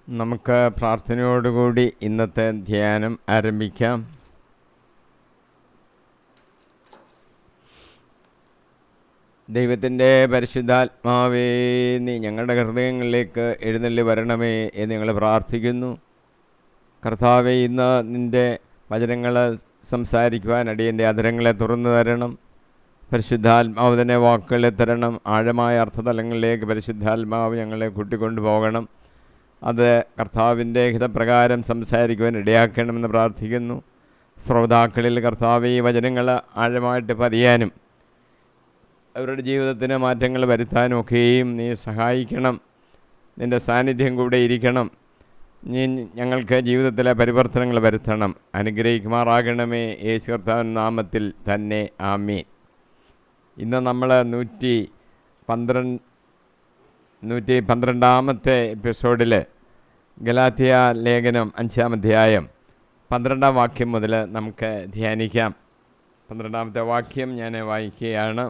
നമുക്ക് പ്രാർത്ഥനയോടുകൂടി ഇന്നത്തെ ധ്യാനം ആരംഭിക്കാം. ദൈവത്തിൻ്റെ പരിശുദ്ധാത്മാവേ, നീ ഞങ്ങളുടെ ഹൃദയങ്ങളിലേക്ക് എഴുന്നള്ളി വരണമേ എന്ന് ഞങ്ങൾ പ്രാർത്ഥിക്കുന്നു. കർത്താവേ, ഇന്ന് നിൻ്റെ വചനങ്ങൾ സംസാരിക്കുവാൻ അടിയൻ്റെ അധരങ്ങളെ തുറന്നു തരണം. പരിശുദ്ധാത്മാവ് തന്നെ വാക്കുകളെ തരണം. ആഴമായ അർത്ഥതലങ്ങളിലേക്ക് പരിശുദ്ധാത്മാവ് ഞങ്ങളെ കൂട്ടിക്കൊണ്ടു പോകണം. അത് കർത്താവിൻ്റെ ഹിതപ്രകാരം സംസാരിക്കുവാൻ ഇടയാക്കണമെന്ന് പ്രാർത്ഥിക്കുന്നു. ശ്രോതാക്കളിൽ കർത്താവ് ഈ വചനങ്ങൾ ആഴമായിട്ട് പതിയാനും അവരുടെ ജീവിതത്തിന് മാറ്റങ്ങൾ വരുത്താനും ഒക്കെയും നീ സഹായിക്കണം. നിൻ്റെ സാന്നിധ്യം കൂടെ ഇരിക്കണം. നീ ഞങ്ങൾക്ക് ജീവിതത്തിലെ പരിവർത്തനങ്ങൾ വരുത്തണം. അനുഗ്രഹിക്കുമാറാകണമേ. യേശു കർത്താവിൻ്റെ നാമത്തിൽ തന്നെ ആമീൻ. ഇന്ന് നമ്മൾ 112 എപ്പിസോഡിൽ ഗലാത്യ ലേഖനം 5-ാം അധ്യായം 12-ാം വാക്യം മുതൽ നമുക്ക് ധ്യാനിക്കാം. 12-ാമത്തെ വാക്യം ഞാൻ വായിക്കുകയാണ്.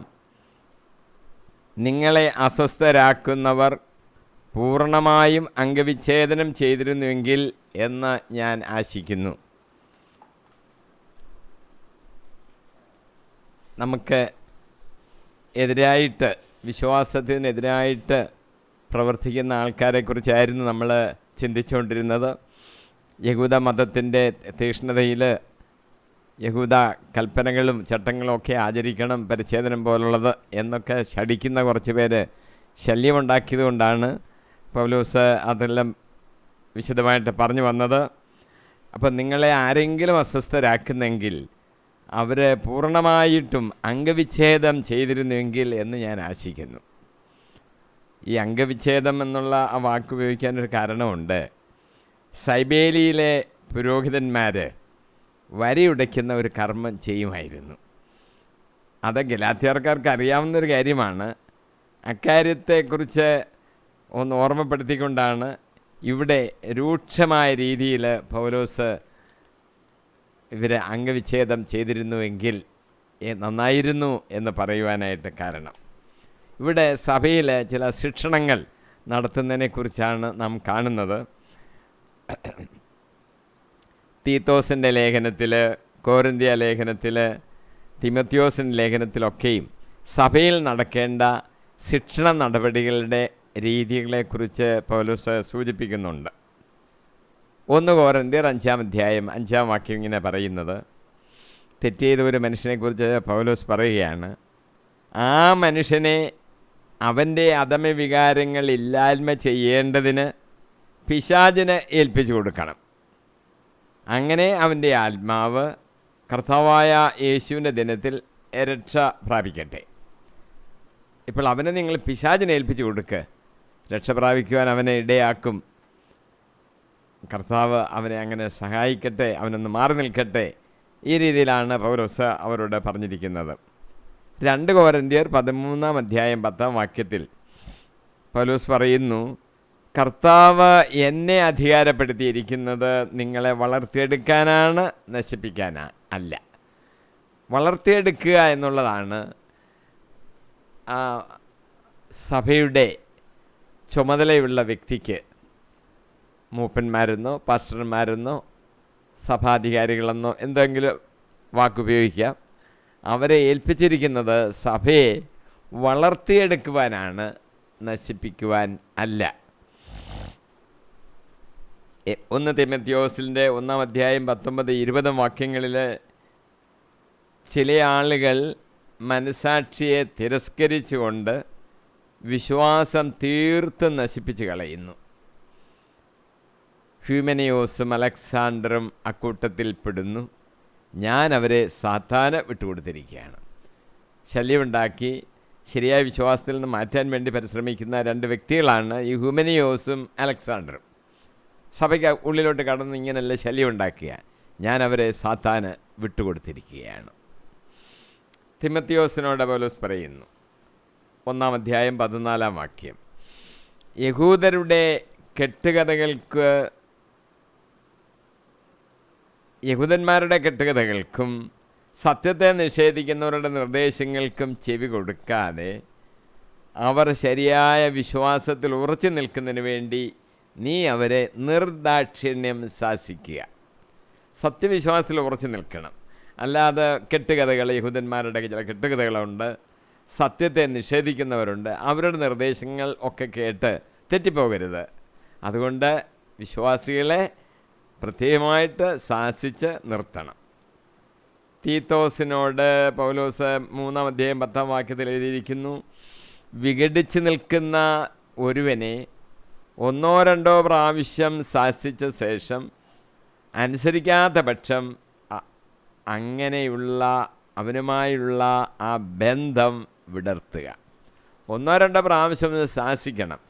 നിങ്ങളെ അസ്വസ്ഥരാക്കുന്നവർ പൂർണ്ണമായും അംഗവിച്ഛേദനം ചെയ്തിരുന്നുവെങ്കിൽ എന്ന് ഞാൻ ആശിക്കുന്നു. നമുക്ക് എതിരായിട്ട്, വിശ്വാസത്തിനെതിരായിട്ട് പ്രവർത്തിക്കുന്ന ആൾക്കാരെക്കുറിച്ചായിരുന്നു നമ്മൾ ചിന്തിച്ചുകൊണ്ടിരുന്നത്. യഹൂദ മതത്തിൻ്റെ തീക്ഷ്ണതയിൽ യഹൂദ കൽപ്പനകളും ചട്ടങ്ങളും ഒക്കെ ആചരിക്കണം, പരിച്ഛേദനം പോലുള്ളത് എന്നൊക്കെ ശഠിക്കുന്ന കുറച്ച് പേര് ശല്യമുണ്ടാക്കിയത് കൊണ്ടാണ് പൗലോസ് അതെല്ലാം വിശദമായിട്ട് പറഞ്ഞു വന്നത്. അപ്പം നിങ്ങളെ ആരെങ്കിലും അസ്വസ്ഥരാക്കുന്നെങ്കിൽ അവർ പൂർണ്ണമായിട്ടും അംഗവിച്ഛേദം ചെയ്തിരുന്നുവെങ്കിൽ എന്ന് ഞാൻ ആശിക്കുന്നു. ഈ അംഗവിച്ഛേദം എന്നുള്ള ആ വാക്ക് ഉപയോഗിക്കാനൊരു കാരണമുണ്ട്. സൈബേലിയിലെ പുരോഹിതന്മാർ വരിയുടയ്ക്കുന്ന ഒരു കർമ്മം ചെയ്യുമായിരുന്നു. അത് ഗലാത്യർക്കാർക്ക് അറിയാവുന്നൊരു കാര്യമാണ്. അക്കാര്യത്തെക്കുറിച്ച് ഒന്ന് ഓർമ്മപ്പെടുത്തിക്കൊണ്ടാണ് ഇവിടെ രൂക്ഷമായ രീതിയിൽ പൗലോസ് ഇവരെ അംഗവിച്ഛേദം ചെയ്തിരുന്നുവെങ്കിൽ നന്നായിരുന്നു എന്ന് പറയുവാനായിട്ട് കാരണം. ഇവിടെ സഭയിൽ ചില ശിക്ഷണങ്ങൾ നടത്തുന്നതിനെക്കുറിച്ചാണ് നാം കാണുന്നത്. തീത്തോസിൻ്റെ ലേഖനത്തിൽ, കോരിന്ത്യ ലേഖനത്തിൽ, തിമോത്തിയോസിൻ്റെ ലേഖനത്തിലൊക്കെയും സഭയിൽ നടക്കേണ്ട ശിക്ഷണ നടപടികളുടെ രീതികളെക്കുറിച്ച് പൗലോസ് സൂചിപ്പിക്കുന്നുണ്ട്. 1 കൊരിന്ത്യർ 5-ാം അധ്യായം 5-ാം വാക്യം ഇങ്ങനെ പറയുന്നത്, തെറ്റ് ചെയ്ത ഒരു മനുഷ്യനെക്കുറിച്ച് പൗലോസ് പറയുകയാണ്, ആ മനുഷ്യനെ അവൻ്റെ അധമ വികാരങ്ങൾ ഇല്ലായ്മ ചെയ്യേണ്ടതിന് പിശാചിന് ഏൽപ്പിച്ചു കൊടുക്കണം. അങ്ങനെ അവൻ്റെ ആത്മാവ് കർത്താവായ യേശുവിൻ്റെ ദിനത്തിൽ രക്ഷ പ്രാപിക്കട്ടെ. ഇപ്പോൾ അവനെ നിങ്ങൾ പിശാചിനെ ഏൽപ്പിച്ചു കൊടുക്കുക, രക്ഷ പ്രാപിക്കുവാൻ അവനെ ഇടയാക്കും. കർത്താവ് അവനെ അങ്ങനെ സഹായിക്കട്ടെ, അവനൊന്ന് മാറി നിൽക്കട്ടെ. ഈ രീതിയിലാണ് പൗലോസ് അവരോട് പറഞ്ഞിരിക്കുന്നത്. 2 കൊരിന്ത്യർ 13-ാം അധ്യായം 10-ാം വാക്യത്തിൽ പൗലോസ് പറയുന്നു, കർത്താവ് എന്നെ അധികാരപ്പെടുത്തിയിരിക്കുന്നത് നിങ്ങളെ വളർത്തിയെടുക്കാനാണ്, നശിപ്പിക്കാനാണ് അല്ല. വളർത്തിയെടുക്കുക എന്നുള്ളതാണ് സഭയുടെ ചുമതലയുള്ള വ്യക്തിക്ക്, മൂപ്പന്മാരെന്നോ പാസ്റ്റർമാരെന്നോ സഭാധികാരികളെന്നോ എന്തെങ്കിലും വാക്കുപയോഗിക്കാം, അവരെ ഏൽപ്പിച്ചിരിക്കുന്നത് സഭയെ വളർത്തിയെടുക്കുവാനാണ്, നശിപ്പിക്കുവാൻ അല്ല. 1 തിമോത്തിയോസിൻ്റെ 1-ാം അധ്യായം 19-20 വാക്യങ്ങളിൽ ചില ആളുകൾ മനസാക്ഷിയെ തിരസ്കരിച്ചുകൊണ്ട് വിശ്വാസം തീർത്തും നശിപ്പിച്ച് കളയുന്നു. ഹ്യൂമനിയോസും അലക്സാണ്ടറും അക്കൂട്ടത്തിൽപ്പെടുന്നു. ഞാൻ അവരെ സാത്താന് വിട്ടുകൊടുത്തിരിക്കുകയാണ്. ശല്യമുണ്ടാക്കി ശരിയായ വിശ്വാസത്തിൽ നിന്ന് മാറ്റാൻ വേണ്ടി പരിശ്രമിക്കുന്ന 2 വ്യക്തികളാണ് ഈ ഹ്യൂമനിയോസും അലക്സാണ്ടറും. സഭയ്ക്ക് ഉള്ളിലോട്ട് കടന്ന് ഇങ്ങനെയല്ല ശല്യം ഉണ്ടാക്കുക. ഞാൻ അവരെ സാത്താന് വിട്ടുകൊടുത്തിരിക്കുകയാണ്. തിമോത്തിയോസിനോട് പൗലോസ് പറയുന്നു, 1-ാം അധ്യായം 14-ാം വാക്യം, യഹൂദന്മാരുടെ കെട്ടുകഥകൾക്കും സത്യത്തെ നിഷേധിക്കുന്നവരുടെ നിർദ്ദേശങ്ങൾക്കും ചെവി കൊടുക്കാതെ അവർ ശരിയായ വിശ്വാസത്തിൽ ഉറച്ചു നിൽക്കുന്നതിന് വേണ്ടി നീ അവരെ നിർദാക്ഷിണ്യം ശാസിക്കുക. സത്യവിശ്വാസത്തിൽ ഉറച്ചു നിൽക്കണം. അല്ലാതെ കെട്ടുകഥകൾ, യഹൂദന്മാരുടെ ചില കെട്ടുകഥകളുണ്ട്, സത്യത്തെ നിഷേധിക്കുന്നവരുണ്ട്. അവരുടെ നിർദ്ദേശങ്ങൾ ഒക്കെ കേട്ട് തെറ്റിപ്പോകരുത്. അതുകൊണ്ട് വിശ്വാസികളെ പ്രത്യേകമായിട്ട് ശാസിച്ച് നിർത്തണം. തീത്തോസിനോട് പൗലോസ് 3-ാം അധ്യായം 10-ാം വാക്യത്തിൽ എഴുതിയിരിക്കുന്നു, വിഘടിച്ച് നിൽക്കുന്ന ഒരുവനെ 1-2 പ്രാവശ്യം ശാസിച്ച ശേഷം അനുസരിക്കാത്ത പക്ഷം അങ്ങനെയുള്ള അവനുമായുള്ള ആ ബന്ധം വിടർത്തുക. 1-2 പ്രാവശ്യം ശാസിക്കണം.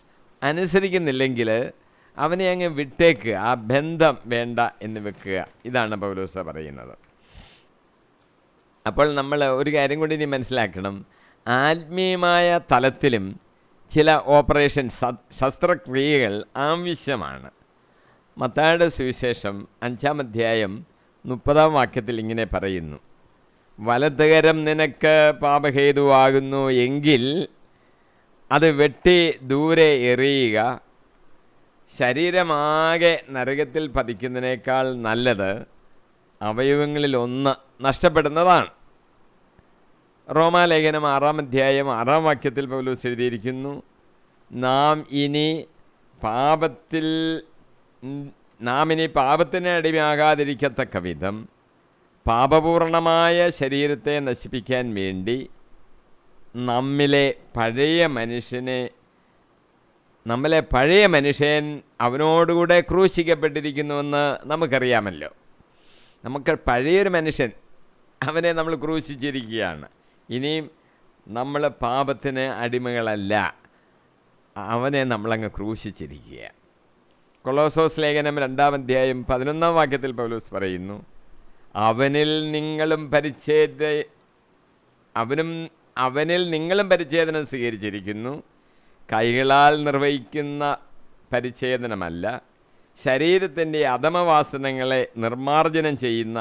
അനുസരിക്കുന്നില്ലെങ്കിൽ അവനെ അങ്ങ് വിട്ടേക്കുക, ആ ബന്ധം വേണ്ട എന്ന് വെക്കുക. ഇതാണ് പൗലോസ് പറയുന്നത്. അപ്പോൾ നമ്മൾ ഒരു കാര്യം കൂടി ഇനി മനസ്സിലാക്കണം. ആത്മീയമായ തലത്തിലും ചില ഓപ്പറേഷൻ ശസ്ത്രക്രിയകൾ ആവശ്യമാണ്. മത്തായിയുടെ സുവിശേഷം 5-ാം അധ്യായം 30-ാം വാക്യത്തിൽ ഇങ്ങനെ പറയുന്നു, വലതുകരം നിനക്ക് പാപഹേതുവാകുന്നു എങ്കിൽ അത് വെട്ടി ദൂരെ എറിയുക. ശരീരമാകെ നരകത്തിൽ പതിക്കുന്നതിനേക്കാൾ നല്ലത് അവയവങ്ങളിൽ ഒന്ന് നഷ്ടപ്പെടുന്നതാണ്. റോമാലേഖനം 6-ാം അധ്യായം 6-ാം വാക്യത്തിൽ പൗലോസ് എഴുതിയിരിക്കുന്നു, നാം ഇനി പാപത്തിന് അടിമയാകാതിരിക്കത്തക്ക വിധം പാപപൂർണമായ ശരീരത്തെ നശിപ്പിക്കാൻ വേണ്ടി നമ്മളെ പഴയ മനുഷ്യൻ അവനോടുകൂടെ ക്രൂശിക്കപ്പെട്ടിരിക്കുന്നുവെന്ന് നമുക്കറിയാമല്ലോ. നമുക്ക് പഴയൊരു മനുഷ്യൻ, അവനെ നമ്മൾ ക്രൂശിച്ചിരിക്കുകയാണ്. ഇനിയും നമ്മൾ പാപത്തിന് അടിമകളല്ല, അവനെ നമ്മളങ്ങ് ക്രൂശിച്ചിരിക്കുക. കൊളോസോസ് ലേഖനം 2-ാം അധ്യായം 11-ാം വാക്യത്തിൽ പൗലോസ് പറയുന്നു, അവനിൽ നിങ്ങളും പരിച്ഛേദനം സ്വീകരിച്ചിരിക്കുന്നു. കൈകളാൽ നിർവഹിക്കുന്ന പരിച്ഛേദനമല്ല, ശരീരത്തിൻ്റെ അധമവാസനങ്ങളെ നിർമ്മാർജ്ജനം ചെയ്യുന്ന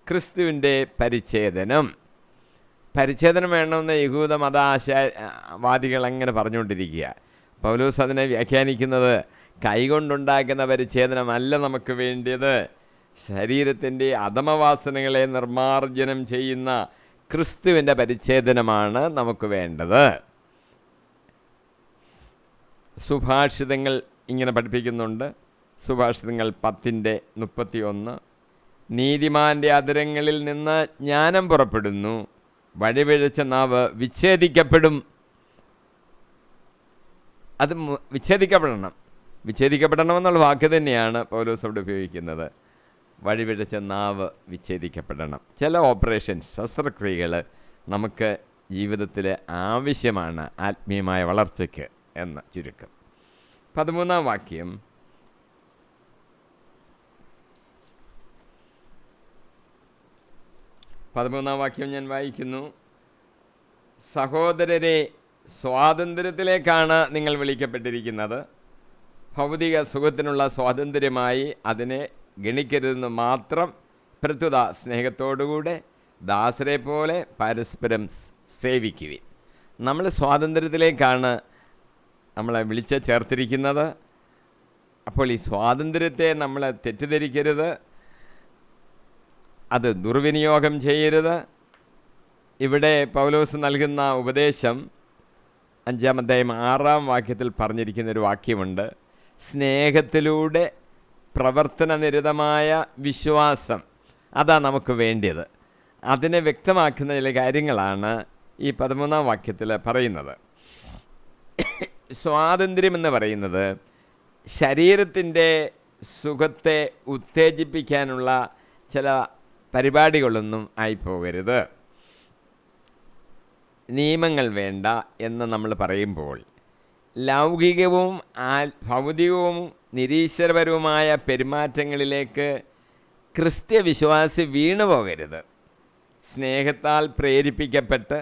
ക്രിസ്തുവിൻ്റെ പരിച്ഛേദനം. പരിച്ഛേദനം വേണമെന്ന് യഹൂദ മതാശയവാദികൾ അങ്ങനെ പറഞ്ഞുകൊണ്ടിരിക്കുക. പൗലോസ് അതിനെ വ്യാഖ്യാനിക്കുന്നത്, കൈകൊണ്ടുണ്ടാക്കുന്ന പരിച്ഛേദനമല്ല നമുക്ക് വേണ്ടിയത്, ശരീരത്തിൻ്റെ അധമവാസനകളെ നിർമ്മാർജ്ജനം ചെയ്യുന്ന ക്രിസ്തുവിൻ്റെ പരിച്ഛേദനമാണ് നമുക്ക് വേണ്ടത്. സുഭാഷിതങ്ങൾ ഇങ്ങനെ പഠിപ്പിക്കുന്നുണ്ട്. സുഭാഷിതങ്ങൾ 10:31, നീതിമാൻ്റെ അധരങ്ങളിൽ നിന്ന് ജ്ഞാനം പുറപ്പെടുന്നു, വഴിപിഴച്ച നാവ് വിച്ഛേദിക്കപ്പെടും. അത് വിച്ഛേദിക്കപ്പെടണമെന്നുള്ള വാക്ക് തന്നെയാണ് പൗലോസ് അവിടെ ഉപയോഗിക്കുന്നത്. വഴിപിഴച്ച നാവ് വിച്ഛേദിക്കപ്പെടണം. ചില ഓപ്പറേഷൻസ്, ശസ്ത്രക്രിയകൾ നമുക്ക് ജീവിതത്തിൽ ആവശ്യമാണ് ആത്മീയമായ വളർച്ചയ്ക്ക് എന്ന് ചുരുക്കം. 13-ാം വാക്യം, ഞാൻ വായിക്കുന്നു, സഹോദരരെ, സ്വാതന്ത്ര്യത്തിലേക്കാണ് നിങ്ങൾ വിളിക്കപ്പെട്ടിരിക്കുന്നത്. ഭൗതിക സുഖത്തിനുള്ള സ്വാതന്ത്ര്യമായി അതിനെ ഗണിക്കരുതെന്ന് മാത്രം. പ്രത്യുത സ്നേഹത്തോടുകൂടെ ദാസരെ പോലെ പരസ്പരം സേവിക്കുവിൻ. നമ്മൾ സ്വാതന്ത്ര്യത്തിലേക്കാണ് നമ്മളെ ചേർത്തിരിക്കുന്നത്. അപ്പോൾ ഈ സ്വാതന്ത്ര്യത്തെ നമ്മൾ തെറ്റിദ്ധരിക്കരുത്, അത് ദുർവിനിയോഗം ചെയ്യരുത്. ഇവിടെ പൗലോസ് നൽകുന്ന ഉപദേശം 5-ാം അധ്യായം 6-ാം വാക്യത്തിൽ പറഞ്ഞിരിക്കുന്നൊരു വാക്യമുണ്ട്, സ്നേഹത്തിലൂടെ പ്രവർത്തനനിരതമായ വിശ്വാസം. അതാണ് നമുക്ക് വേണ്ടിയത്. അതിനെ വ്യക്തമാക്കുന്ന ചില കാര്യങ്ങളാണ് ഈ 13-ാം വാക്യത്തിൽ പറയുന്നത്. സ്വാതന്ത്ര്യമെന്ന് പറയുന്നത് ശരീരത്തിൻ്റെ സുഖത്തെ ഉത്തേജിപ്പിക്കാനുള്ള ചില പരിപാടികളൊന്നും ആയിപ്പോകരുത്. നിയമങ്ങൾ വേണ്ട എന്ന് നമ്മൾ പറയുമ്പോൾ ലൗകികവും ഭൗതികവും നിരീശ്വരപരവുമായ പെരുമാറ്റങ്ങളിലേക്ക് ക്രിസ്ത്യവിശ്വാസി വീണുപോകരുത്. സ്നേഹത്താൽ പ്രേരിപ്പിക്കപ്പെട്ട്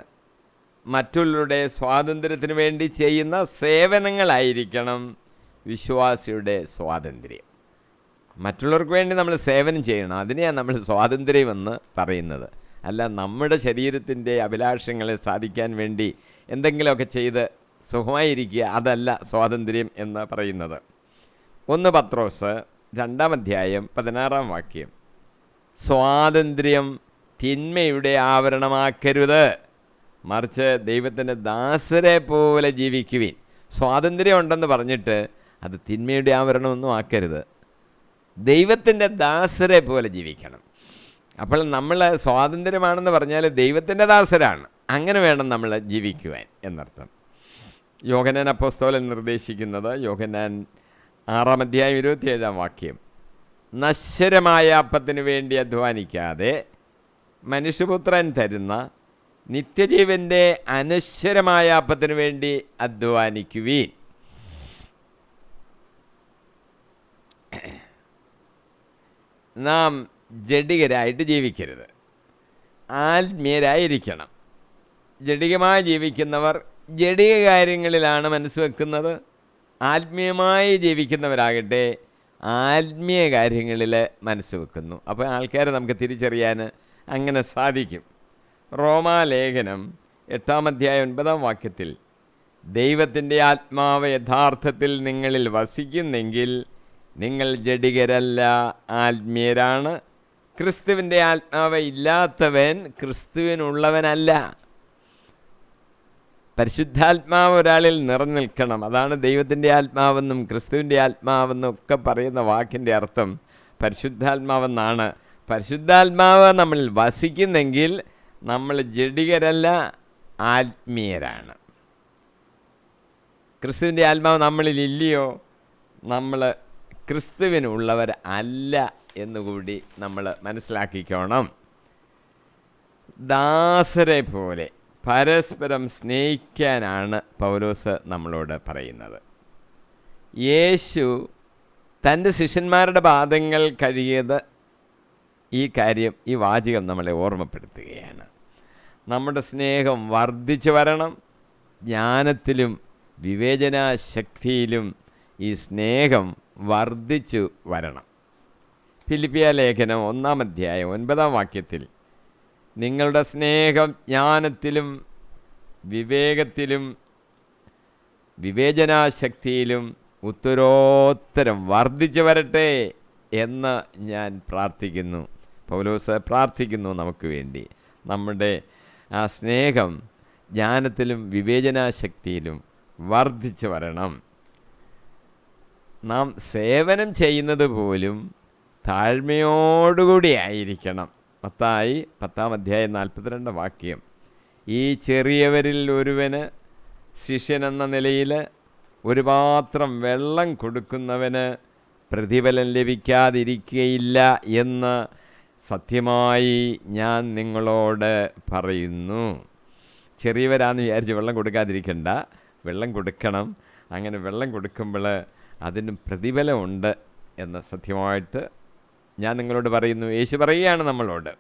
മറ്റുള്ളവരുടെ സ്വാതന്ത്ര്യത്തിന് വേണ്ടി ചെയ്യുന്ന സേവനങ്ങളായിരിക്കണം വിശ്വാസിയുടെ സ്വാതന്ത്ര്യം. മറ്റുള്ളവർക്ക് വേണ്ടി നമ്മൾ സേവനം ചെയ്യണം, അതിനെയാണ് നമ്മൾ സ്വാതന്ത്ര്യമെന്ന് പറയുന്നത്. അല്ല നമ്മുടെ ശരീരത്തിൻ്റെ അഭിലാഷങ്ങളെ സാധിക്കാൻ വേണ്ടി എന്തെങ്കിലുമൊക്കെ ചെയ്ത് സുഖമായിരിക്കുക, അതല്ല സ്വാതന്ത്ര്യം എന്ന് പറയുന്നത്. 1 പത്രോസ് 2-ാം അധ്യായം 16-ാം വാക്യം. സ്വാതന്ത്ര്യം തിന്മയുടെ ആവരണമാക്കരുത്, മറിച്ച് ദൈവത്തിൻ്റെ ദാസരെ പോലെ ജീവിക്കുവിൻ. സ്വാതന്ത്ര്യം ഉണ്ടെന്ന് പറഞ്ഞിട്ട് അത് തിന്മയുടെ ആവരണമൊന്നും ആക്കരുത്. ദൈവത്തിൻ്റെ ദാസരെ പോലെ ജീവിക്കണം. അപ്പോൾ നമ്മൾ സ്വാതന്ത്ര്യമാണെന്ന് പറഞ്ഞാൽ ദൈവത്തിൻ്റെ ദാസരാണ്. അങ്ങനെ വേണം നമ്മൾ ജീവിക്കുവാൻ എന്നർത്ഥം. യോഹന്നാൻ അപ്പോസ്തലൻ നിർദ്ദേശിക്കുന്നത്, യോഹന്നാൻ 6-ാം അധ്യായം 27-ാം വാക്യം, നശ്വരമായ അപ്പത്തിന് വേണ്ടി അധ്വാനിക്കാതെ മനുഷ്യപുത്രൻ തരുന്ന നിത്യജീവൻ്റെ അനശ്വരമായ അപ്പത്തിന് വേണ്ടി അധ്വാനിക്കുവീൻ. നാം ജഡികരായിട്ട് ജീവിക്കരുത്, ആത്മീയരായിരിക്കണം. ജഡികമായി ജീവിക്കുന്നവർ ജഡിക കാര്യങ്ങളിലാണ് മനസ്സ് വെക്കുന്നത്. ആത്മീയമായി ജീവിക്കുന്നവരാകട്ടെ ആത്മീയ കാര്യങ്ങളിൽ മനസ്സ് വെക്കുന്നു. അപ്പോൾ ആൾക്കാരെ നമുക്ക് തിരിച്ചറിയാൻ അങ്ങനെ സാധിക്കും. റോമാലേഖനം 8-ാം അധ്യായം 9-ാം വാക്യത്തിൽ, ദൈവത്തിൻ്റെ ആത്മാവ് യഥാർത്ഥത്തിൽ നിങ്ങളിൽ വസിക്കുന്നെങ്കിൽ നിങ്ങൾ ജഡികരല്ല, ആത്മീയരാണ്. ക്രിസ്തുവിൻ്റെ ആത്മാവ് ഇല്ലാത്തവൻ ക്രിസ്തുവിനുള്ളവനല്ല. പരിശുദ്ധാത്മാവ് ഒരാളിൽ നിറഞ്ഞിൽക്കണം. അതാണ് ദൈവത്തിൻ്റെ ആത്മാവെന്നും ക്രിസ്തുവിൻ്റെ ആത്മാവെന്നും ഒക്കെ പറയുന്ന വാക്കിൻ്റെ അർത്ഥം പരിശുദ്ധാത്മാവെന്നാണ്. പരിശുദ്ധാത്മാവ് നമ്മളിൽ വസിക്കുന്നെങ്കിൽ നമ്മൾ ജഡികരല്ല, ആത്മീയരാണ്. ക്രിസ്തുവിൻ്റെ ആത്മാവ് നമ്മളിൽ ഇല്ലയോ, നമ്മൾ ക്രിസ്തുവിനുള്ളവർ അല്ല എന്നുകൂടി നമ്മൾ മനസ്സിലാക്കിക്കോണം. ദാസരെ പോലെ പരസ്പരം സ്നേഹിക്കാനാണ് പൗലോസ് നമ്മളോട് പറയുന്നത്. യേശു തൻ്റെ ശിഷ്യന്മാരുടെ പാദങ്ങൾ കഴുകിയത് ഈ കാര്യം, ഈ വാചകം നമ്മളെ ഓർമ്മപ്പെടുത്തുകയാണ്. നമ്മുടെ സ്നേഹം വർദ്ധിച്ചു വരണം. ജ്ഞാനത്തിലും വിവേചനാശക്തിയിലും ഈ സ്നേഹം വർദ്ധിച്ചു വരണം. ഫിലിപ്പിയ ലേഖനം 1-ാം അധ്യായം 9-ാം വാക്യത്തിൽ, നിങ്ങളുടെ സ്നേഹം ജ്ഞാനത്തിലും വിവേകത്തിലും വിവേചനാശക്തിയിലും ഉത്തരോത്തരം വർദ്ധിച്ചു വരട്ടെ എന്ന് ഞാൻ പ്രാർത്ഥിക്കുന്നു. പൗലോസ് പ്രാർത്ഥിക്കുന്നു നമുക്ക് വേണ്ടി. നമ്മുടെ ആ സ്നേഹം ജ്ഞാനത്തിലും വിവേചനാശക്തിയിലും വർദ്ധിച്ചു വരണം. നാം സേവനം ചെയ്യുന്നത് പോലും താഴ്മയോടുകൂടി ആയിരിക്കണം. മത്തായി 10-ാം അധ്യായം 42-ാം വാക്യം, ഈ ചെറിയവരിൽ ഒരുവന് ശിഷ്യനെന്ന നിലയിൽ ഒരു പാത്രം വെള്ളം കൊടുക്കുന്നവന് പ്രതിഫലം ലഭിക്കാതിരിക്കുകയില്ല എന്ന് സത്യമായി ഞാൻ നിങ്ങളോട് പറയുന്നു. ചെറിയവരാന്ന് വിചാരിച്ച് വെള്ളം കൊടുക്കാതിരിക്കണ്ട, വെള്ളം കൊടുക്കണം. അങ്ങനെ വെള്ളം കൊടുക്കുമ്പോൾ അതിന് പ്രതിഫലമുണ്ട് എന്ന് സത്യമായിട്ട് ഞാൻ നിങ്ങളോട് പറയുന്നു. യേശു പറയുകയാണ് നമ്മളോട്.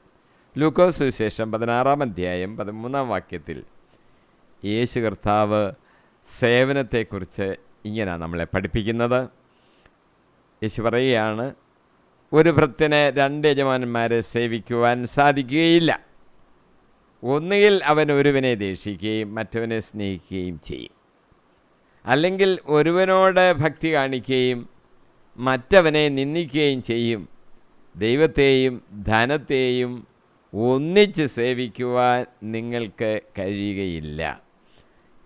ലൂക്കോസ് സുവിശേഷം 16-ാം അധ്യായം 13-ാം വാക്യത്തിൽ യേശു കർത്താവ് സേവനത്തെക്കുറിച്ച് ഇങ്ങനെയാണ് നമ്മളെ പഠിപ്പിക്കുന്നത്. യേശു പറയുകയാണ്, ഒരു ഭൃത്യന് 2 യജമാനന്മാരെ സേവിക്കുവാൻ സാധിക്കുകയില്ല. ഒന്നുകിൽ അവൻ ഒരുവനെ ദേഷിക്കുകയും മറ്റവനെ സ്നേഹിക്കുകയും ചെയ്യും, അല്ലെങ്കിൽ ഒരുവനോട് ഭക്തി കാണിക്കുകയും മറ്റവനെ നിന്ദിക്കുകയും ചെയ്യും. ദൈവത്തെയും ധനത്തെയും ഒന്നിച്ച് സേവിക്കുവാൻ നിങ്ങൾക്ക് കഴിയുകയില്ല.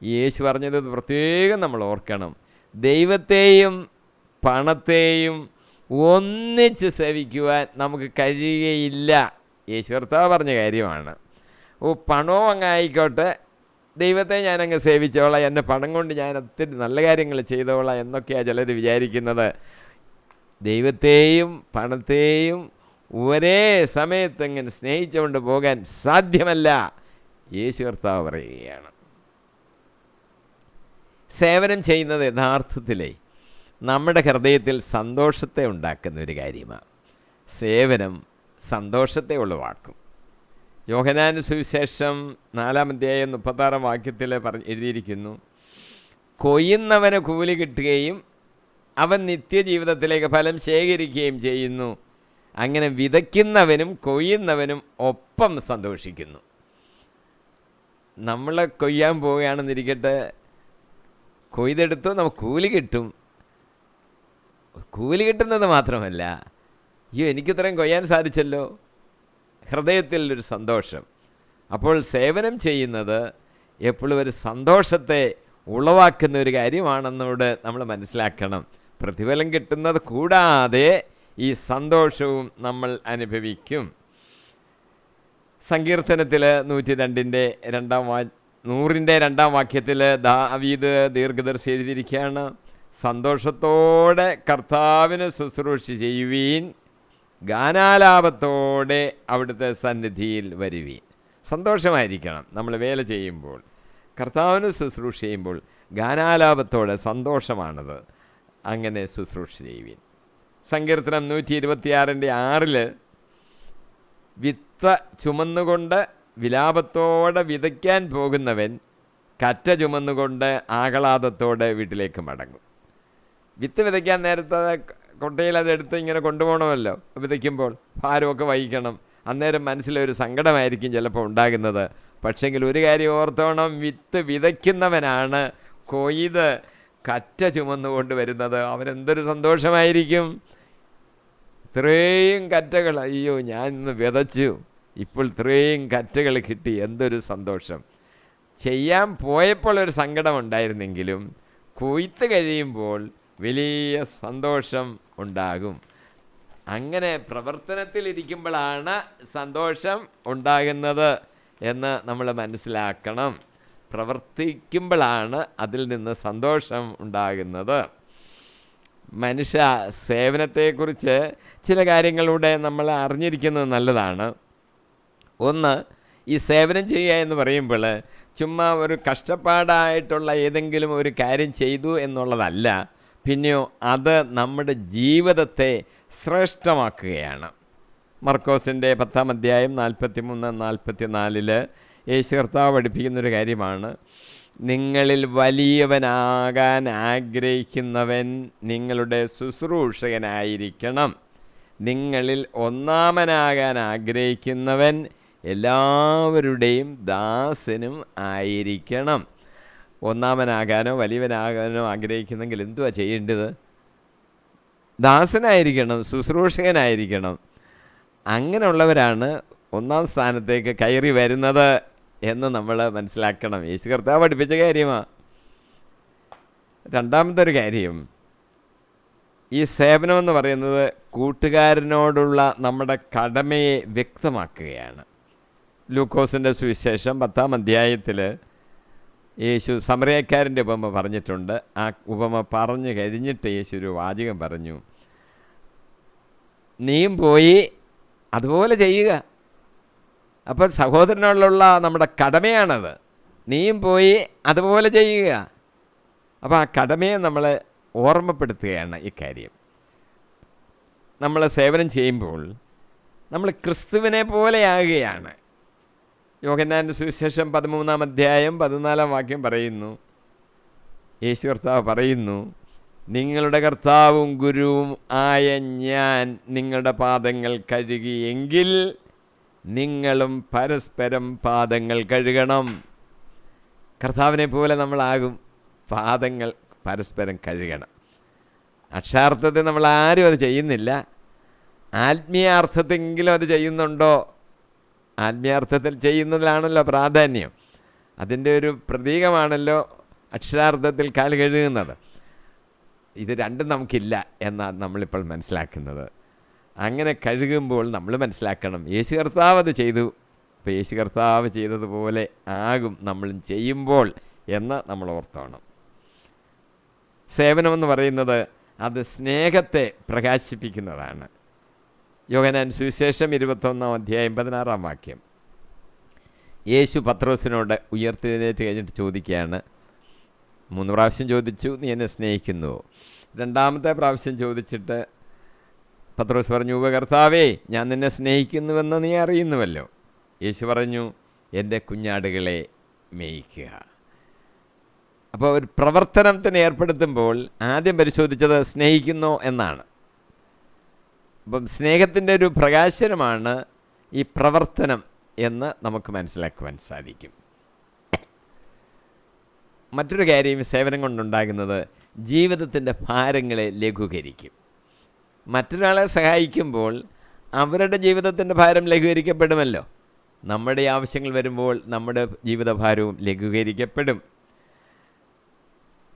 യേശു പറഞ്ഞത് പ്രത്യേകം നമ്മൾ ഓർക്കണം. ദൈവത്തെയും പണത്തെയും ഒന്നിച്ച് സേവിക്കുവാൻ നമുക്ക് കഴിയുകയില്ല. യേശു കർത്താവ് പറഞ്ഞ കാര്യമാണ്. പണവും അങ്ങ് ആയിക്കോട്ടെ, ദൈവത്തെ ഞാനങ്ങ് സേവിച്ചോളാം, എൻ്റെ പണം കൊണ്ട് ഞാൻ ഒത്തിരി നല്ല കാര്യങ്ങൾ ചെയ്തോളാം എന്നൊക്കെയാണ് ചിലർ വിചാരിക്കുന്നത്. ദൈവത്തെയും പണത്തെയും ഒരേ സമയത്തെങ്ങനെ സ്നേഹിച്ചുകൊണ്ട് പോകാൻ സാധ്യമല്ല. യേശു കർത്താവ് പറയുകയാണ്. സേവനം ചെയ്യുന്നത് യഥാർത്ഥത്തിലേ നമ്മുടെ ഹൃദയത്തിൽ സന്തോഷത്തെ ഉണ്ടാക്കുന്ന ഒരു കാര്യമാണ്. സേവനം സന്തോഷത്തെ ഉളവാക്കും. യോഹന്നാൻ സുവിശേഷം 4-ാം അധ്യായം 36-ാം വാക്യത്തിൽ എഴുതിയിരിക്കുന്നു, കൊയ്യുന്നവന് കൂലി കിട്ടുകയും അവൻ നിത്യജീവിതത്തിലേക്ക് ഫലം ശേഖരിക്കുകയും ചെയ്യുന്നു. അങ്ങനെ വിതയ്ക്കുന്നവനും കൊയ്യുന്നവനും ഒപ്പം സന്തോഷിക്കുന്നു. നമ്മൾ കൊയ്യാൻ പോവുകയാണെന്നിരിക്കട്ടെ, കൊയ്തെടുത്തു നമുക്ക് കൂലി കിട്ടും. കൂലി കിട്ടുന്നത് മാത്രമല്ല, അയ്യോ എനിക്കിത്രയും കൊയ്യാൻ സാധിച്ചല്ലോ, ഹൃദയത്തിൽ ഒരു സന്തോഷം. അപ്പോൾ സേവനം ചെയ്യുന്നത് എപ്പോഴും ഒരു സന്തോഷത്തെ ഉളവാക്കുന്ന ഒരു കാര്യമാണെന്നോട് നമ്മൾ മനസ്സിലാക്കണം. പ്രതിഫലം കിട്ടുന്നത് കൂടാതെ ഈ സന്തോഷവും നമ്മൾ അനുഭവിക്കും. സങ്കീർത്തനത്തിൽ 102 വാക്യത്തിൽ ദാവീദ് ദീർഘദർശി എഴുതിയിരിക്കുകയാണ്, സന്തോഷത്തോടെ കർത്താവിന് ശുശ്രൂഷ ചെയ്യുവീൻ, ഗാനാലാപത്തോടെ അവിടുത്തെ സന്നിധിയിൽ വരുവീൻ. സന്തോഷമായിരിക്കണം നമ്മൾ വേല ചെയ്യുമ്പോൾ, കർത്താവിന് ശുശ്രൂഷ ചെയ്യുമ്പോൾ ഗാനാലാപത്തോടെ, സന്തോഷമാണത്. അങ്ങനെ ശുശ്രൂഷ ചെയ്യുവീൻ. സങ്കീർത്തനം 126:6 വിത്ത് ചുമന്നുകൊണ്ട് വിലാപത്തോടെ വിതയ്ക്കാൻ പോകുന്നവൻ കറ്റ ചുമന്നുകൊണ്ട് ആഹ്ലാദത്തോടെ വീട്ടിലേക്ക് മടങ്ങും. വിത്ത് വിതയ്ക്കാൻ നേരത്തെ കൊട്ടയിൽ അതെടുത്ത് ഇങ്ങനെ കൊണ്ടുപോകണമല്ലോ. വിതയ്ക്കുമ്പോൾ ഭാരമൊക്കെ വഹിക്കണം. അന്നേരം മനസ്സിലൊരു സങ്കടമായിരിക്കും ചിലപ്പോൾ ഉണ്ടാകുന്നത്. പക്ഷെങ്കിൽ ഒരു കാര്യം ഓർത്തോണം, വിത്ത് വിതയ്ക്കുന്നവനാണ് കൊയ്ത് കറ്റ ചുമന്നുകൊണ്ട് വരുന്നത്. അവനെന്തൊരു സന്തോഷമായിരിക്കും. ഇത്രയും കറ്റകൾ, അയ്യോ ഞാൻ ഇന്ന് വിതച്ചു, ഇപ്പോൾ ഇത്രയും കറ്റകൾ കിട്ടി, എന്തൊരു സന്തോഷം. ചെയ്യാൻ പോയപ്പോൾ ഒരു സങ്കടം ഉണ്ടായിരുന്നെങ്കിലും കൊയ്ത്ത് കഴിയുമ്പോൾ വലിയ സന്തോഷം ഉണ്ടാകും. അങ്ങനെ പ്രവർത്തനത്തിലിരിക്കുമ്പോഴാണ് സന്തോഷം ഉണ്ടാകുന്നത് എന്ന് നമ്മൾ മനസ്സിലാക്കണം. പ്രവർത്തിക്കുമ്പോഴാണ് അതിൽ നിന്ന് സന്തോഷം ഉണ്ടാകുന്നത്. മനുഷ്യ സേവനത്തെക്കുറിച്ച് ചില കാര്യങ്ങളിലൂടെ നമ്മൾ അറിഞ്ഞിരിക്കുന്നത് നല്ലതാണ്. ഒന്ന്, ഈ സേവനം ചെയ്യുക എന്ന് പറയുമ്പോൾ ചുമ്മാ ഒരു കഷ്ടപ്പാടായിട്ടുള്ള ഏതെങ്കിലും ഒരു കാര്യം ചെയ്തു എന്നുള്ളതല്ല, പിന്നെയോ അത് നമ്മുടെ ജീവിതത്തെ ശ്രേഷ്ഠമാക്കുകയാണ്. മർക്കോസിൻ്റെ 10:43-44 യേശു കർത്താവ് പഠിപ്പിക്കുന്നൊരു കാര്യമാണ്, നിങ്ങളിൽ വലിയവനാകാൻ ആഗ്രഹിക്കുന്നവൻ നിങ്ങളുടെ ശുശ്രൂഷകനായിരിക്കണം, നിങ്ങളിൽ ഒന്നാമനാകാൻ ആഗ്രഹിക്കുന്നവൻ എല്ലാവരുടെയും ദാസനും ആയിരിക്കണം. ഒന്നാമനാകാനോ വലിയവനാകാനോ ആഗ്രഹിക്കുന്നെങ്കിൽ എന്തുവാ ചെയ്യേണ്ടത്? ദാസനായിരിക്കണം, ശുശ്രൂഷകനായിരിക്കണം. അങ്ങനെയുള്ളവരാണ് ഒന്നാം സ്ഥാനത്തേക്ക് കയറി വരുന്നത് എന്ന് നമ്മൾ മനസ്സിലാക്കണം. യേശു കർത്താവ് പഠിപ്പിച്ച കാര്യമാണ്. രണ്ടാമത്തെ ഒരു കാര്യം, ഈ സേവനമെന്ന് പറയുന്നത് കൂട്ടുകാരനോടുള്ള നമ്മുടെ കടമയെ വ്യക്തമാക്കുകയാണ്. ലൂക്കോസിൻ്റെ സുവിശേഷം 10-ാം യേശു സമറിയക്കാരൻ്റെ ഉപമ പറഞ്ഞിട്ടുണ്ട്. ആ ഉപമ പറഞ്ഞു കഴിഞ്ഞിട്ട് യേശു ഒരു വാചകം പറഞ്ഞു, നീയും പോയി അതുപോലെ ചെയ്യുക. അപ്പോൾ സഹോദരനോടുള്ള നമ്മുടെ കടമയാണത്. നീയും പോയി അതുപോലെ ചെയ്യുക. അപ്പോൾ ആ കടമയെ നമ്മൾ ഓർമ്മപ്പെടുത്തുകയാണ്. ഇക്കാര്യം നമ്മൾ സേവനം ചെയ്യുമ്പോൾ നമ്മൾ ക്രിസ്തുവിനെ പോലെയാകുകയാണ്. യോഹന്നാൻ്റെ സുവിശേഷം 13-ാം പറയുന്നു, യേശു കർത്താവ് പറയുന്നു, നിങ്ങളുടെ കർത്താവും ഗുരുവും ആയ ഞാൻ നിങ്ങളുടെ പാദങ്ങൾ കഴുകിയെങ്കിൽ നിങ്ങളും പരസ്പരം പാദങ്ങൾ കഴുകണം. കർത്താവിനെ പോലെ നമ്മളാകും. പാദങ്ങൾ പരസ്പരം കഴുകണം. അക്ഷരാർത്ഥത്തിൽ നമ്മൾ ആരും അത് ചെയ്യുന്നില്ല. ആത്മീയാർത്ഥത്തെങ്കിലും അത് ചെയ്യുന്നുണ്ടോ? ആത്മീയാർത്ഥത്തിൽ ചെയ്യുന്നതിലാണല്ലോ പ്രാധാന്യം. അതിൻ്റെ ഒരു പ്രതീകമാണല്ലോ അക്ഷരാർത്ഥത്തിൽ കാൽ കഴുകുന്നത്. ഇത് രണ്ടും നമുക്കില്ല എന്നാണ് നമ്മളിപ്പോൾ മനസ്സിലാക്കുന്നത്. അങ്ങനെ കഴുകുമ്പോൾ നമ്മൾ മനസ്സിലാക്കണം, യേശു കർത്താവ് അത് ചെയ്തു, അപ്പോൾ യേശു കർത്താവ് ചെയ്തതുപോലെ ആകും നമ്മളും ചെയ്യുമ്പോൾ എന്ന് നമ്മൾ ഓർത്തോണം. സേവനമെന്ന് പറയുന്നത് അത് സ്നേഹത്തെ പ്രകാശിപ്പിക്കുന്നതാണ്. യോഹന്നാൻ സുവിശേഷം 21-ാം യേശു പത്രോസിനോട് ഉയർത്തെഴുന്നേറ്റ് കഴിഞ്ഞിട്ട് ചോദിക്കുകയാണ്. 3 പ്രാവശ്യം ചോദിച്ചു, നീ എന്നെ സ്നേഹിക്കുന്നുവോ? 2ാമത്തെ പ്രാവശ്യം ചോദിച്ചിട്ട് പത്രോസ് പറഞ്ഞു, കർത്താവേ, ഞാൻ നിന്നെ സ്നേഹിക്കുന്നുവെന്ന് നീ അറിയുന്നുവല്ലോ. യേശു പറഞ്ഞു, എൻ്റെ കുഞ്ഞാടുകളെ മേയ്ക്കുക. അപ്പോൾ ഒരു പ്രവർത്തനത്തിന് ഏർപ്പെടുത്തുമ്പോൾ ആദ്യം പരിശോധിച്ചത് സ്നേഹിക്കുന്നോ എന്നാണ്. അപ്പം സ്നേഹത്തിൻ്റെ ഒരു പ്രകാശനമാണ് ഈ പ്രവർത്തനം എന്ന് നമുക്ക് മനസ്സിലാക്കുവാൻ സാധിക്കും. മറ്റൊരു കാര്യം സേവനം കൊണ്ടുണ്ടാകുന്നത് ജീവിതത്തിൻ്റെ ഭാരങ്ങളെ ലഘൂകരിക്കും. മറ്റൊരാളെ സഹായിക്കുമ്പോൾ അവരുടെ ജീവിതത്തിൻ്റെ ഭാരം ലഘൂകരിക്കപ്പെടുമല്ലോ. നമ്മുടെ ആവശ്യങ്ങൾ വരുമ്പോൾ നമ്മുടെ ജീവിതഭാരവും ലഘൂകരിക്കപ്പെടും.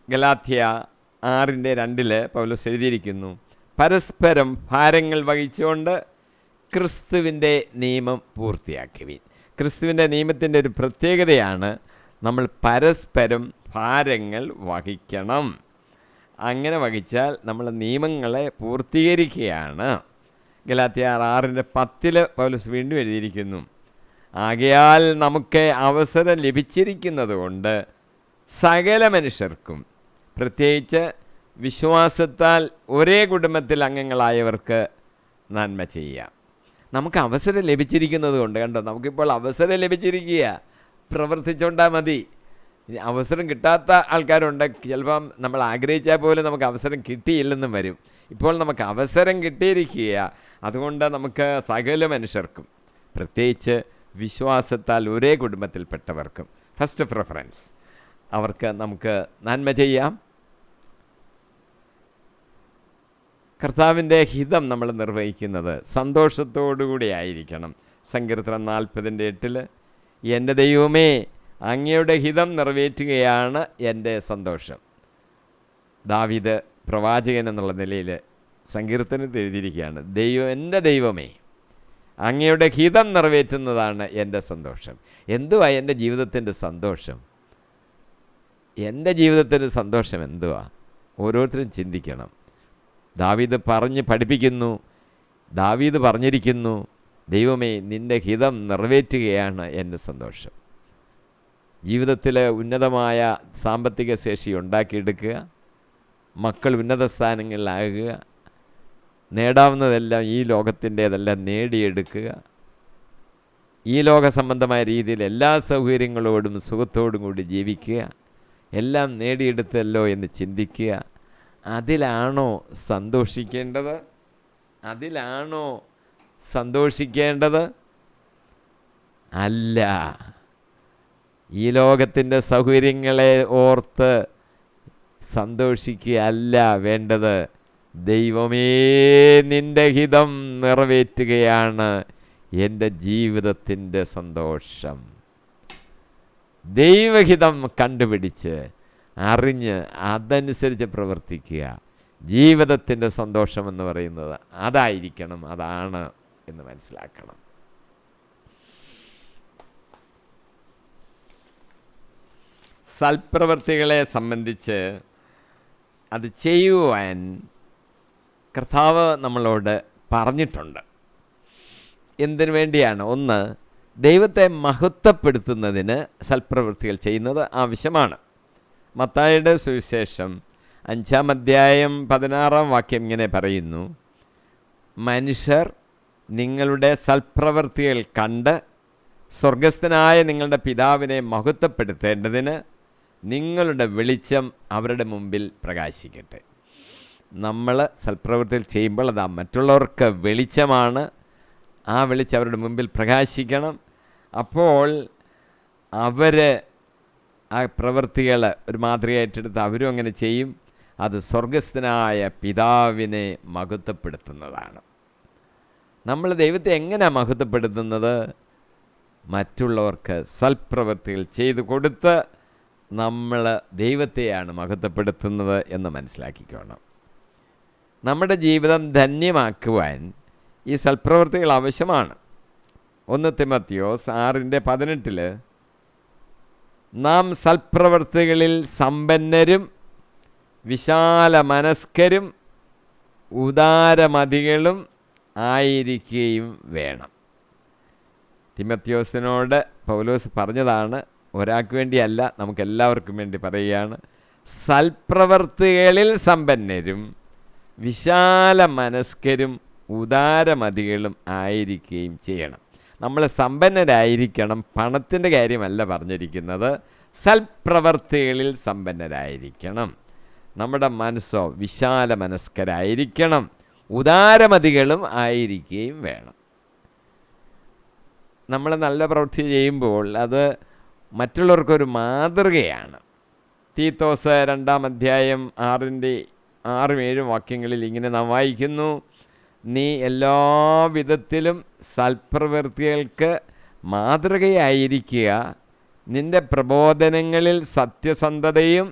ഗലാത്യ 6:2 പൗലോസ് എഴുതിയിരിക്കുന്നു, പരസ്പരം ഭാരങ്ങൾ വഹിച്ചുകൊണ്ട് ക്രിസ്തുവിൻ്റെ നിയമം പൂർത്തിയാക്കുവിൻ. ക്രിസ്തുവിൻ്റെ നിയമത്തിൻ്റെ ഒരു പ്രത്യേകതയാണ് നമ്മൾ പരസ്പരം ഭാരങ്ങൾ വഹിക്കണം. അങ്ങനെ വഹിച്ചാൽ നമ്മൾ നിയമങ്ങളെ പൂർത്തീകരിക്കുകയാണ്. ഗലാത്യ 6:10 പൗലോസ് വീണ്ടും എഴുതിയിരിക്കുന്നു, ആകയാൽ നമുക്ക് അവസരം ലഭിച്ചിരിക്കുന്നത് കൊണ്ട് സകല മനുഷ്യർക്കും, പ്രത്യേകിച്ച് വിശ്വാസത്താൽ ഒരേ കുടുംബത്തിൽ അംഗങ്ങളായവർക്ക് നന്മ ചെയ്യാം. നമുക്ക് അവസരം ലഭിച്ചിരിക്കുന്നത് കൊണ്ട്, കണ്ടോ, നമുക്കിപ്പോൾ അവസരം ലഭിച്ചിരിക്കുക, പ്രവർത്തിച്ചുകൊണ്ടാൽ മതി. അവസരം കിട്ടാത്ത ആൾക്കാരുണ്ട്, ചിലപ്പം നമ്മൾ ആഗ്രഹിച്ചാൽ പോലും നമുക്ക് അവസരം കിട്ടിയില്ലെന്നും വരും. ഇപ്പോൾ നമുക്ക് അവസരം കിട്ടിയിരിക്കുക, അതുകൊണ്ട് നമുക്ക് സകല മനുഷ്യർക്കും, പ്രത്യേകിച്ച് വിശ്വാസത്താൽ ഒരേ കുടുംബത്തിൽപ്പെട്ടവർക്കും, ഫസ്റ്റ് പ്രിഫറൻസ്, അവർക്ക് നമുക്ക് നന്മ ചെയ്യാം. കർത്താവിൻ്റെ ഹിതം നമ്മൾ നിർവഹിക്കുന്നത് സന്തോഷത്തോടുകൂടി ആയിരിക്കണം. സങ്കീർത്തനം 40:8, എൻ്റെ ദൈവമേ, അങ്ങയുടെ ഹിതം നിറവേറ്റുകയാണ് എൻ്റെ സന്തോഷം. ദാവീദ് പ്രവാചകൻ എന്നുള്ള നിലയിൽ സങ്കീർത്തനത്തിൽ എഴുതിയിരിക്കുകയാണ്, എൻ്റെ ദൈവമേ, അങ്ങയുടെ ഹിതം നിറവേറ്റുന്നതാണ് എൻ്റെ സന്തോഷം. എന്തുവാ എൻ്റെ ജീവിതത്തിൻ്റെ സന്തോഷം? എൻ്റെ ജീവിതത്തിൻ്റെ സന്തോഷം എന്തുവാ? ഓരോരുത്തരും ചിന്തിക്കണം. ദാവീദ് പഠിപ്പിക്കുന്നു, ദാവീദ് പറഞ്ഞിരിക്കുന്നു, ദൈവമേ, നിൻ്റെ ഹിതം നിറവേറ്റുകയാണ് എൻ്റെ സന്തോഷം. ജീവിതത്തിൽ ഉന്നതമായ സാമ്പത്തിക ശേഷി ഉണ്ടാക്കിയെടുക്കുക, മക്കൾ ഉന്നത സ്ഥാനങ്ങളിലാകുക, നേടാവുന്നതെല്ലാം ഈ ലോകത്തിൻ്റേതെല്ലാം നേടിയെടുക്കുക, ഈ ലോക സംബന്ധമായ രീതിയിൽ എല്ലാ സൗകര്യങ്ങളോടും സുഖത്തോടും കൂടി ജീവിക്കുക, എല്ലാം നേടിയെടുത്തല്ലോ എന്ന് ചിന്തിക്കുക. അതിലാണോ സന്തോഷിക്കേണ്ടത്? അതിലാണോ സന്തോഷിക്കേണ്ടത്? അല്ല. ഈ ലോകത്തിൻ്റെ സൗകര്യങ്ങളെ ഓർത്ത് സന്തോഷിക്കുകയല്ല വേണ്ടത്. ദൈവമേ, നിൻ്റെ ഹിതം നിറവേറ്റുകയാണ് എൻ്റെ ജീവിതത്തിൻ്റെ സന്തോഷം. ദൈവഹിതം കണ്ടുപിടിച്ച് അറിഞ്ഞ് അതനുസരിച്ച് പ്രവർത്തിക്കുക. ജീവിതത്തിൻ്റെ സന്തോഷമെന്ന് പറയുന്നത് അതായിരിക്കണം, അതാണ് എന്ന് മനസ്സിലാക്കണം. സൽപ്രവൃത്തികളെ സംബന്ധിച്ച് അത് ചെയ്യുവാൻ കർത്താവ് നമ്മളോട് പറഞ്ഞിട്ടുണ്ട്. എന്തിനു വേണ്ടിയാണ്? ഒന്ന്, ദൈവത്തെ മഹത്വപ്പെടുത്തുന്നതിന് സൽപ്രവൃത്തികൾ ചെയ്യുന്നത് ആവശ്യമാണ്. മത്തായിയുടെ സുവിശേഷം 5:16 ഇങ്ങനെ പറയുന്നു, മനുഷ്യർ നിങ്ങളുടെ സൽപ്രവൃത്തികൾ കണ്ട് സ്വർഗസ്ഥനായ നിങ്ങളുടെ പിതാവിനെ മഹത്വപ്പെടുത്തേണ്ടതിന് നിങ്ങളുടെ വെളിച്ചം അവരുടെ മുമ്പിൽ പ്രകാശിക്കട്ടെ. നമ്മൾ സൽപ്രവൃത്തികൾ ചെയ്യുമ്പോൾ അത് മറ്റുള്ളവർക്ക് വെളിച്ചമാണ്. ആ വെളിച്ചം അവരുടെ മുമ്പിൽ പ്രകാശിക്കണം. അപ്പോൾ അവർ ആ പ്രവൃത്തികൾ ഒരു മാതൃകയായിട്ടെടുത്ത് അവരും അങ്ങനെ ചെയ്യും. അത് സ്വർഗസ്ഥനായ പിതാവിനെ മഹത്വപ്പെടുത്തുന്നതാണ്. നമ്മൾ ദൈവത്തെ എങ്ങനെയാണ് മഹത്വപ്പെടുത്തുന്നത്? മറ്റുള്ളവർക്ക് സൽപ്രവൃത്തികൾ ചെയ്തു കൊടുത്ത് നമ്മൾ ദൈവത്തെയാണ് മഹത്വപ്പെടുത്തുന്നത് എന്ന് മനസ്സിലാക്കിക്കോണം. നമ്മുടെ ജീവിതം ധന്യമാക്കുവാൻ ഈ സൽപ്രവൃത്തികൾ ആവശ്യമാണ്. 1 തിമോത്തിയോസ് 6:18 നാം സൽപ്രവൃത്തികളിൽ സമ്പന്നരും വിശാല മനസ്കരും ഉദാരമതികളും ആയിരിക്കുകയും വേണം. തിമോത്തിയോസിനോട് പൗലോസ് പറഞ്ഞതാണ്, ഒരാൾക്ക് വേണ്ടിയല്ല, നമുക്കെല്ലാവർക്കും വേണ്ടി പറയുകയാണ്. സൽപ്രവൃത്തികളിൽ സമ്പന്നരും വിശാല മനസ്കരും ഉദാരമതികളും ആയിരിക്കുകയും ചെയ്യണം. നമ്മൾ സമ്പന്നരായിരിക്കണം, പണത്തിൻ്റെ കാര്യമല്ല പറഞ്ഞിരിക്കുന്നത്. സൽപ്രവൃത്തികളിൽ സമ്പന്നരായിരിക്കണം. നമ്മുടെ മനസ്സോ വിശാല മനസ്കരായിരിക്കണം, ഉദാരമതികളും ആയിരിക്കുകയും വേണം. നമ്മൾ നല്ല പ്രവൃത്തി ചെയ്യുമ്പോൾ അത് മറ്റുള്ളവർക്കൊരു മാതൃകയാണ്. തീത്തോസ് 2-ാം അധ്യായം 6-7 ഇങ്ങനെ നാം വായിക്കുന്നു, നീ എല്ലാവിധത്തിലും സൽപ്രവൃത്തികൾക്ക് മാതൃകയായിരിക്കുക. നിന്റെ പ്രബോധനങ്ങളിൽ സത്യസന്ധതയും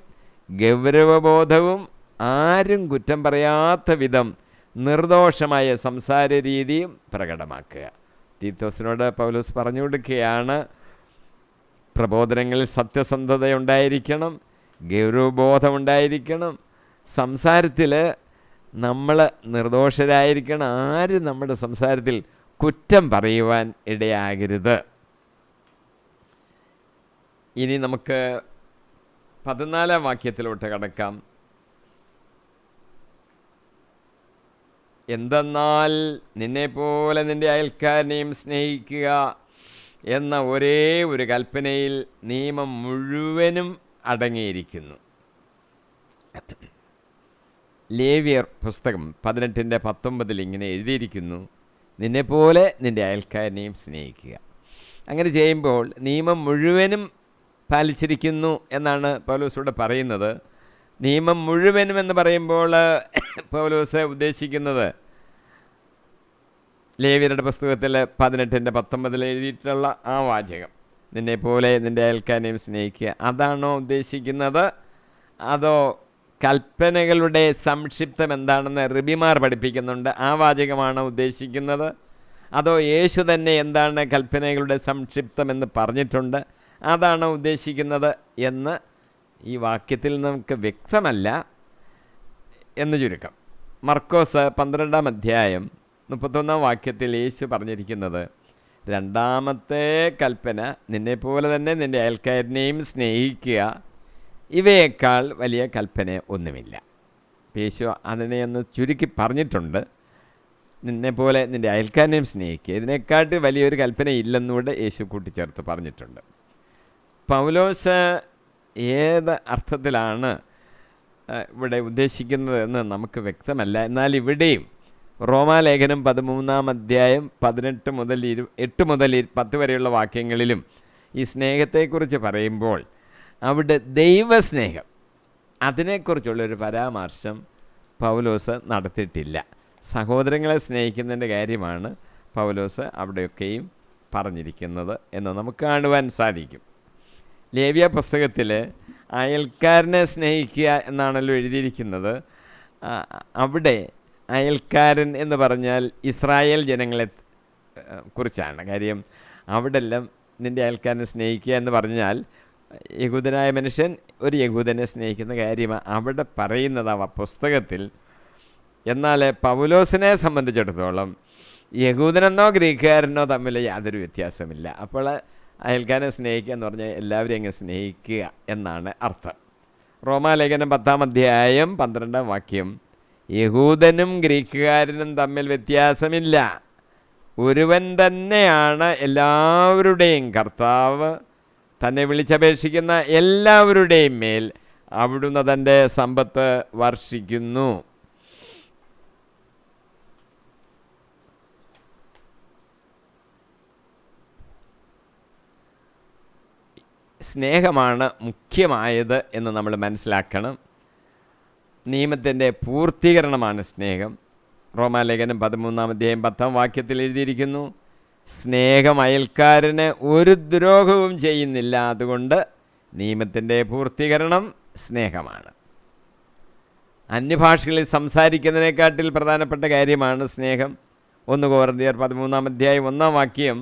ഗൗരവബോധവും ആരും കുറ്റം പറയാത്ത വിധം നിർദോഷമായ സംസാര രീതിയും പ്രകടമാക്കുക. തീത്തോസിനോട് പൗലോസ് പറഞ്ഞു കൊടുക്കുകയാണ്, പ്രബോധനങ്ങളിൽ സത്യസന്ധതയുണ്ടായിരിക്കണം, ഗൗരവബോധമുണ്ടായിരിക്കണം, സംസാരത്തിൽ നമ്മൾ നിർദോഷരായിരിക്കണം, ആരും നമ്മുടെ സംസാരത്തിൽ കുറ്റം പറയുവാൻ ഇടയാകരുത്. ഇനി നമുക്ക് 14-ാം വാക്യത്തിലോട്ട് കടക്കാം. എന്തെന്നാൽ നിന്നെപ്പോലെ നിൻ്റെ അയൽക്കാരനെയും സ്നേഹിക്കുക എന്ന ഒരേ ഒരു കൽപ്പനയിൽ നിയമം മുഴുവനും അടങ്ങിയിരിക്കുന്നു. ലേവ്യർ പുസ്തകം 18:19 ഇങ്ങനെ എഴുതിയിരിക്കുന്നു, നിന്നെപ്പോലെ നിൻ്റെ അയൽക്കാരനെയും സ്നേഹിക്കുക. അങ്ങനെ ചെയ്യുമ്പോൾ നിയമം മുഴുവനും പാലിച്ചിരിക്കുന്നു എന്നാണ് പൗലോസ് ഇവിടെ പറയുന്നത്. നിയമം മുഴുവനും എന്ന് പറയുമ്പോൾ പൗലോസ് ഉദ്ദേശിക്കുന്നത് ലേവ്യരുടെ പുസ്തകത്തിൽ 18:19 എഴുതിയിട്ടുള്ള ആ വാചകം, നിന്നെപ്പോലെ നിൻ്റെ അയൽക്കാരനെയും സ്നേഹിക്കുക, അതാണോ ഉദ്ദേശിക്കുന്നത്? അതോ കൽപ്പനകളുടെ സംക്ഷിപ്തം എന്താണെന്ന് റബിമാർ പഠിപ്പിക്കുന്നുണ്ട്, ആ വാചകമാണോ ഉദ്ദേശിക്കുന്നത്? അതോ യേശു തന്നെ എന്താണ് കൽപ്പനകളുടെ സംക്ഷിപ്തം എന്ന് പറഞ്ഞിട്ടുണ്ട്, അതാണോ ഉദ്ദേശിക്കുന്നത് എന്ന് ഈ വാക്യത്തിൽ നമുക്ക് വ്യക്തമല്ല എന്ന് ചുരുക്കം. മർക്കോസ് 12-ാം അധ്യായം 31-ാം വാക്യത്തിൽ യേശു പറഞ്ഞിരിക്കുന്നത്, രണ്ടാമത്തെ കൽപ്പന നിന്നെപ്പോലെ തന്നെ നിൻ്റെ അയൽക്കാരനെയും സ്നേഹിക്കുക, ഇവയേക്കാൾ വലിയ കൽപ്പന ഒന്നുമില്ല. യേശു അതിനെ ഒന്ന് ചുരുക്കി പറഞ്ഞിട്ടുണ്ട്, നിന്നെപ്പോലെ നിൻ്റെ അയൽക്കാരനെയും സ്നേഹിക്കുക, ഇതിനെക്കാട്ട് വലിയൊരു കൽപ്പന ഇല്ലെന്നുകൂടെ യേശു കൂട്ടിച്ചേർത്ത് പറഞ്ഞിട്ടുണ്ട്. പൗലോസ് ഏത് അർത്ഥത്തിലാണ് ഇവിടെ ഉദ്ദേശിക്കുന്നത് എന്ന് നമുക്ക് വ്യക്തമല്ല. എന്നാൽ ഇവിടെയും റോമാലേഖനം 13-ാം അധ്യായം 8 മുതൽ 10 വരെയുള്ള വാക്യങ്ങളിലും ഈ സ്നേഹത്തെക്കുറിച്ച് പറയുമ്പോൾ അവിടെ ദൈവസ്നേഹം അതിനെക്കുറിച്ചുള്ളൊരു പരാമർശം പൗലോസ് നടത്തിയിട്ടില്ല. സഹോദരങ്ങളെ സ്നേഹിക്കുന്നതിൻ്റെ കാര്യമാണ് പൗലോസ് അവിടെയൊക്കെയും പറഞ്ഞിരിക്കുന്നത് എന്ന് നമുക്ക് കാണുവാൻ സാധിക്കും. ലേവ്യ പുസ്തകത്തിൽ അയൽക്കാരനെ സ്നേഹിക്കുക എന്നാണല്ലോ എഴുതിയിരിക്കുന്നത്. അവിടെ അയൽക്കാരൻ എന്ന് പറഞ്ഞാൽ ഇസ്രായേൽ ജനങ്ങളെ കുറിച്ചാണ്. കാര്യം അവിടെ എല്ലാം നിൻ്റെ അയൽക്കാരനെ സ്നേഹിക്കുക എന്ന് പറഞ്ഞാൽ യഹൂദനായ മനുഷ്യൻ ഒരു യഹൂദനെ സ്നേഹിക്കുന്ന കാര്യമാണ് അവിടെ പറയുന്നത് ആ പുസ്തകത്തിൽ. എന്നാൽ പൗലോസിനെ സംബന്ധിച്ചിടത്തോളം യഹൂദനെന്നോ ഗ്രീക്കുകാരനോ തമ്മിൽ യാതൊരു വ്യത്യാസമില്ല. അപ്പോൾ അയൽക്കാരനെ സ്നേഹിക്കുക എന്ന് പറഞ്ഞാൽ എല്ലാവരെയും അങ്ങ് സ്നേഹിക്കുക എന്നാണ് അർത്ഥം. റോമാലേഖനം 10-ാം അധ്യായം 12-ാം വാക്യം, യഹൂദനും ഗ്രീക്കുകാരനും തമ്മിൽ വ്യത്യാസമില്ല, ഒരുവൻ തന്നെയാണ് എല്ലാവരുടെയും കർത്താവ്, തന്നെ വിളിച്ചപേക്ഷിക്കുന്ന എല്ലാവരുടെയും മേൽ അവിടുന്ന് തൻ്റെ സമ്പത്ത് വർഷിക്കുന്നു. സ്നേഹമാണ് മുഖ്യമായത് എന്ന് നമ്മൾ മനസ്സിലാക്കണം. നിയമത്തിൻ്റെ പൂർത്തീകരണമാണ് സ്നേഹം. റോമാലേഖനം 13-ാം അധ്യായം 10-ാം വാക്യത്തിൽ എഴുതിയിരിക്കുന്നു, സ്നേഹം അയൽക്കാരന് ഒരു ദ്രോഹവും ചെയ്യുന്നില്ല, അതുകൊണ്ട് നിയമത്തിൻ്റെ പൂർത്തീകരണം സ്നേഹമാണ്. അന്യഭാഷകളിൽ സംസാരിക്കുന്നതിനെക്കാട്ടിൽ പ്രധാനപ്പെട്ട കാര്യമാണ് സ്നേഹം. 1 കൊരിന്ത്യർ 13-ാം അധ്യായം 1-ാം വാക്യം,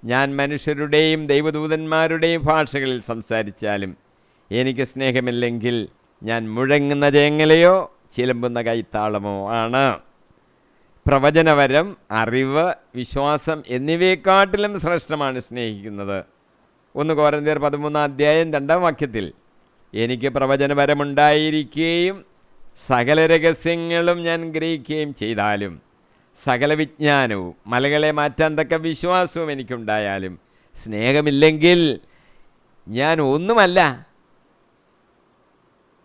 ഞാൻ മനുഷ്യരുടെയും ദൈവദൂതന്മാരുടെയും ഭാഷകളിൽ സംസാരിച്ചാലും എനിക്ക് സ്നേഹമില്ലെങ്കിൽ ഞാൻ മുഴങ്ങുന്ന ചേങ്ങലയോ ചിലമ്പുന്ന കൈത്താളമോ ആണ്. പ്രവചനവരം, അറിവ്, വിശ്വാസം എന്നിവയെക്കാട്ടിലും ശ്രേഷ്ഠമാണ് സ്നേഹിക്കുന്നത്. 1 കൊരിന്ത്യർ 13-ാം അധ്യായം 2-ാം വാക്യത്തിൽ, എനിക്ക് പ്രവചനവരമുണ്ടായിരിക്കുകയും സകല രഹസ്യങ്ങളും ഞാൻ ഗ്രഹിക്കുകയും ചെയ്താലും സകല വിജ്ഞാനവും മലകളെ മാറ്റാൻ തക്ക വിശ്വാസവും എനിക്കുണ്ടായാലും സ്നേഹമില്ലെങ്കിൽ ഞാൻ ഒന്നുമല്ല.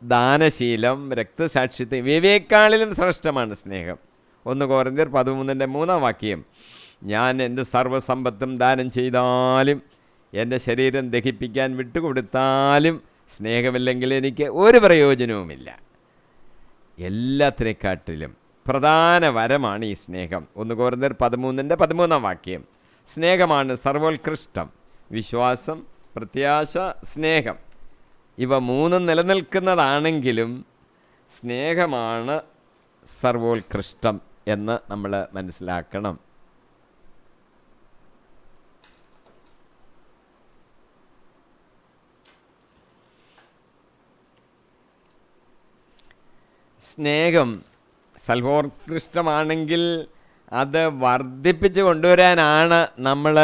ദാനശീലം, രക്തസാക്ഷിത്വം ഇവയെക്കാളിലും ശ്രേഷ്ഠമാണ് സ്നേഹം. 1 കൊരിന്ത്യർ 13-ാം വാക്യം, ഞാൻ എൻ്റെ സർവ്വസമ്പത്തും ദാനം ചെയ്താലും എൻ്റെ ശരീരം ദഹിപ്പിക്കാൻ വിട്ടുകൊടുത്താലും സ്നേഹമില്ലെങ്കിൽ എനിക്ക് ഒരു പ്രയോജനവുമില്ല. എല്ലാത്തിനെക്കാട്ടിലും പ്രധാന വരമാണ് ഈ സ്നേഹം. 1 കൊരിന്ത്യർ 13:13 സ്നേഹമാണ് സർവോത്കൃഷ്ടം. വിശ്വാസം, പ്രത്യാശ, സ്നേഹം, ഇവ 3 നിലനിൽക്കുന്നതാണെങ്കിലും സ്നേഹമാണ് സർവോത്കൃഷ്ടം എന്ന് നമ്മൾ മനസ്സിലാക്കണം. സ്നേഹം സർവോത്കൃഷ്ടമാണെങ്കിൽ അത് വർദ്ധിപ്പിച്ച് കൊണ്ടുവരാനാണ് നമ്മൾ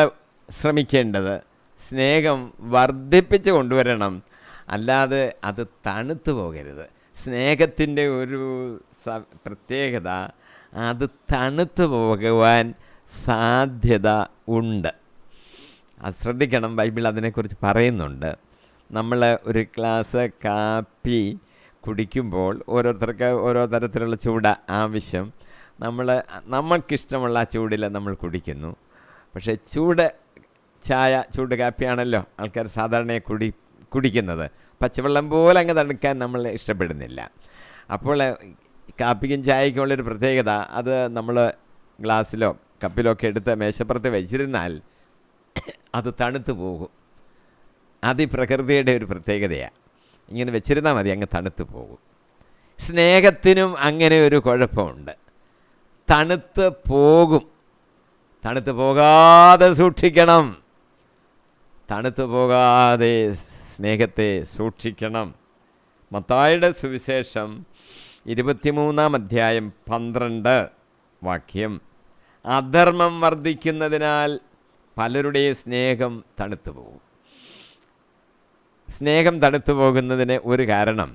ശ്രമിക്കേണ്ടത്. സ്നേഹം വർദ്ധിപ്പിച്ച് കൊണ്ടുവരണം, അല്ലാതെ അത് തണുത്തു പോകരുത്. സ്നേഹത്തിൻ്റെ ഒരു പ്രത്യേകത, അത് തണുത്തു പോകുവാൻ സാധ്യത ഉണ്ട്. അത് ശ്രദ്ധിക്കണം. ബൈബിൾ അതിനെക്കുറിച്ച് പറയുന്നുണ്ട്. നമ്മൾ ഒരു ഗ്ലാസ് കാപ്പി കുടിക്കുമ്പോൾ ഓരോരുത്തർക്ക് ഓരോ തരത്തിലുള്ള ചൂട് ആവശ്യം. നമുക്കിഷ്ടമുള്ള ചൂടിൽ നമ്മൾ കുടിക്കുന്നു. പക്ഷേ ചായ, ചൂട് കാപ്പിയാണല്ലോ ആൾക്കാർ സാധാരണ കുടിക്കുന്നത്. പച്ചവെള്ളം പോലെ അങ്ങ് തണുക്കാൻ നമ്മൾ ഇഷ്ടപ്പെടുന്നില്ല. അപ്പോൾ കാപ്പിക്കും ചായക്കുമുള്ളൊരു പ്രത്യേകത, അത് നമ്മൾ ഗ്ലാസ്സിലോ കപ്പിലോ ഒക്കെ എടുത്ത് മേശപ്പുറത്ത് വെച്ചിരുന്നാൽ അത് തണുത്തു പോകും. അത് ഈ പ്രകൃതിയുടെ ഒരു പ്രത്യേകതയാണ്. ഇങ്ങനെ വെച്ചിരുന്നാൽ മതി, അങ്ങ് തണുത്തു പോകും. സ്നേഹത്തിനും അങ്ങനെ ഒരു കുഴപ്പമുണ്ട്, തണുത്ത് പോകും. തണുത്ത് പോകാതെ സൂക്ഷിക്കണം. തണുത്തു പോകാതെ സ്നേഹത്തെ സൂക്ഷിക്കണം. മത്തായിയുടെ സുവിശേഷം 23:12 അധർമ്മം വർദ്ധിക്കുന്നതിനാൽ പലരുടെയും സ്നേഹം തണുത്തു പോകും. സ്നേഹം തണുത്തു പോകുന്നതിന് ഒരു കാരണം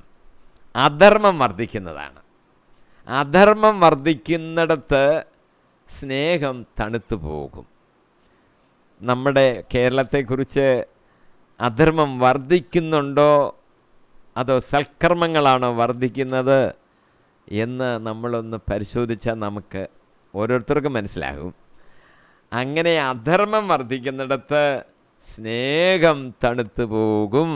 അധർമ്മം വർദ്ധിക്കുന്നതാണ്. അധർമ്മം വർദ്ധിക്കുന്നിടത്ത് സ്നേഹം തണുത്തു പോകും. നമ്മുടെ കേരളത്തെക്കുറിച്ച് അധർമ്മം വർദ്ധിക്കുന്നുണ്ടോ അതോ സൽക്കർമ്മങ്ങളാണോ വർദ്ധിക്കുന്നത് എന്ന് നമ്മളൊന്ന് പരിശോധിച്ചാൽ നമുക്ക് ഓരോരുത്തർക്കും മനസ്സിലാകും. അങ്ങനെ അധർമ്മം വർദ്ധിക്കുന്നിടത്ത് സ്നേഹം തണുത്തു പോകും.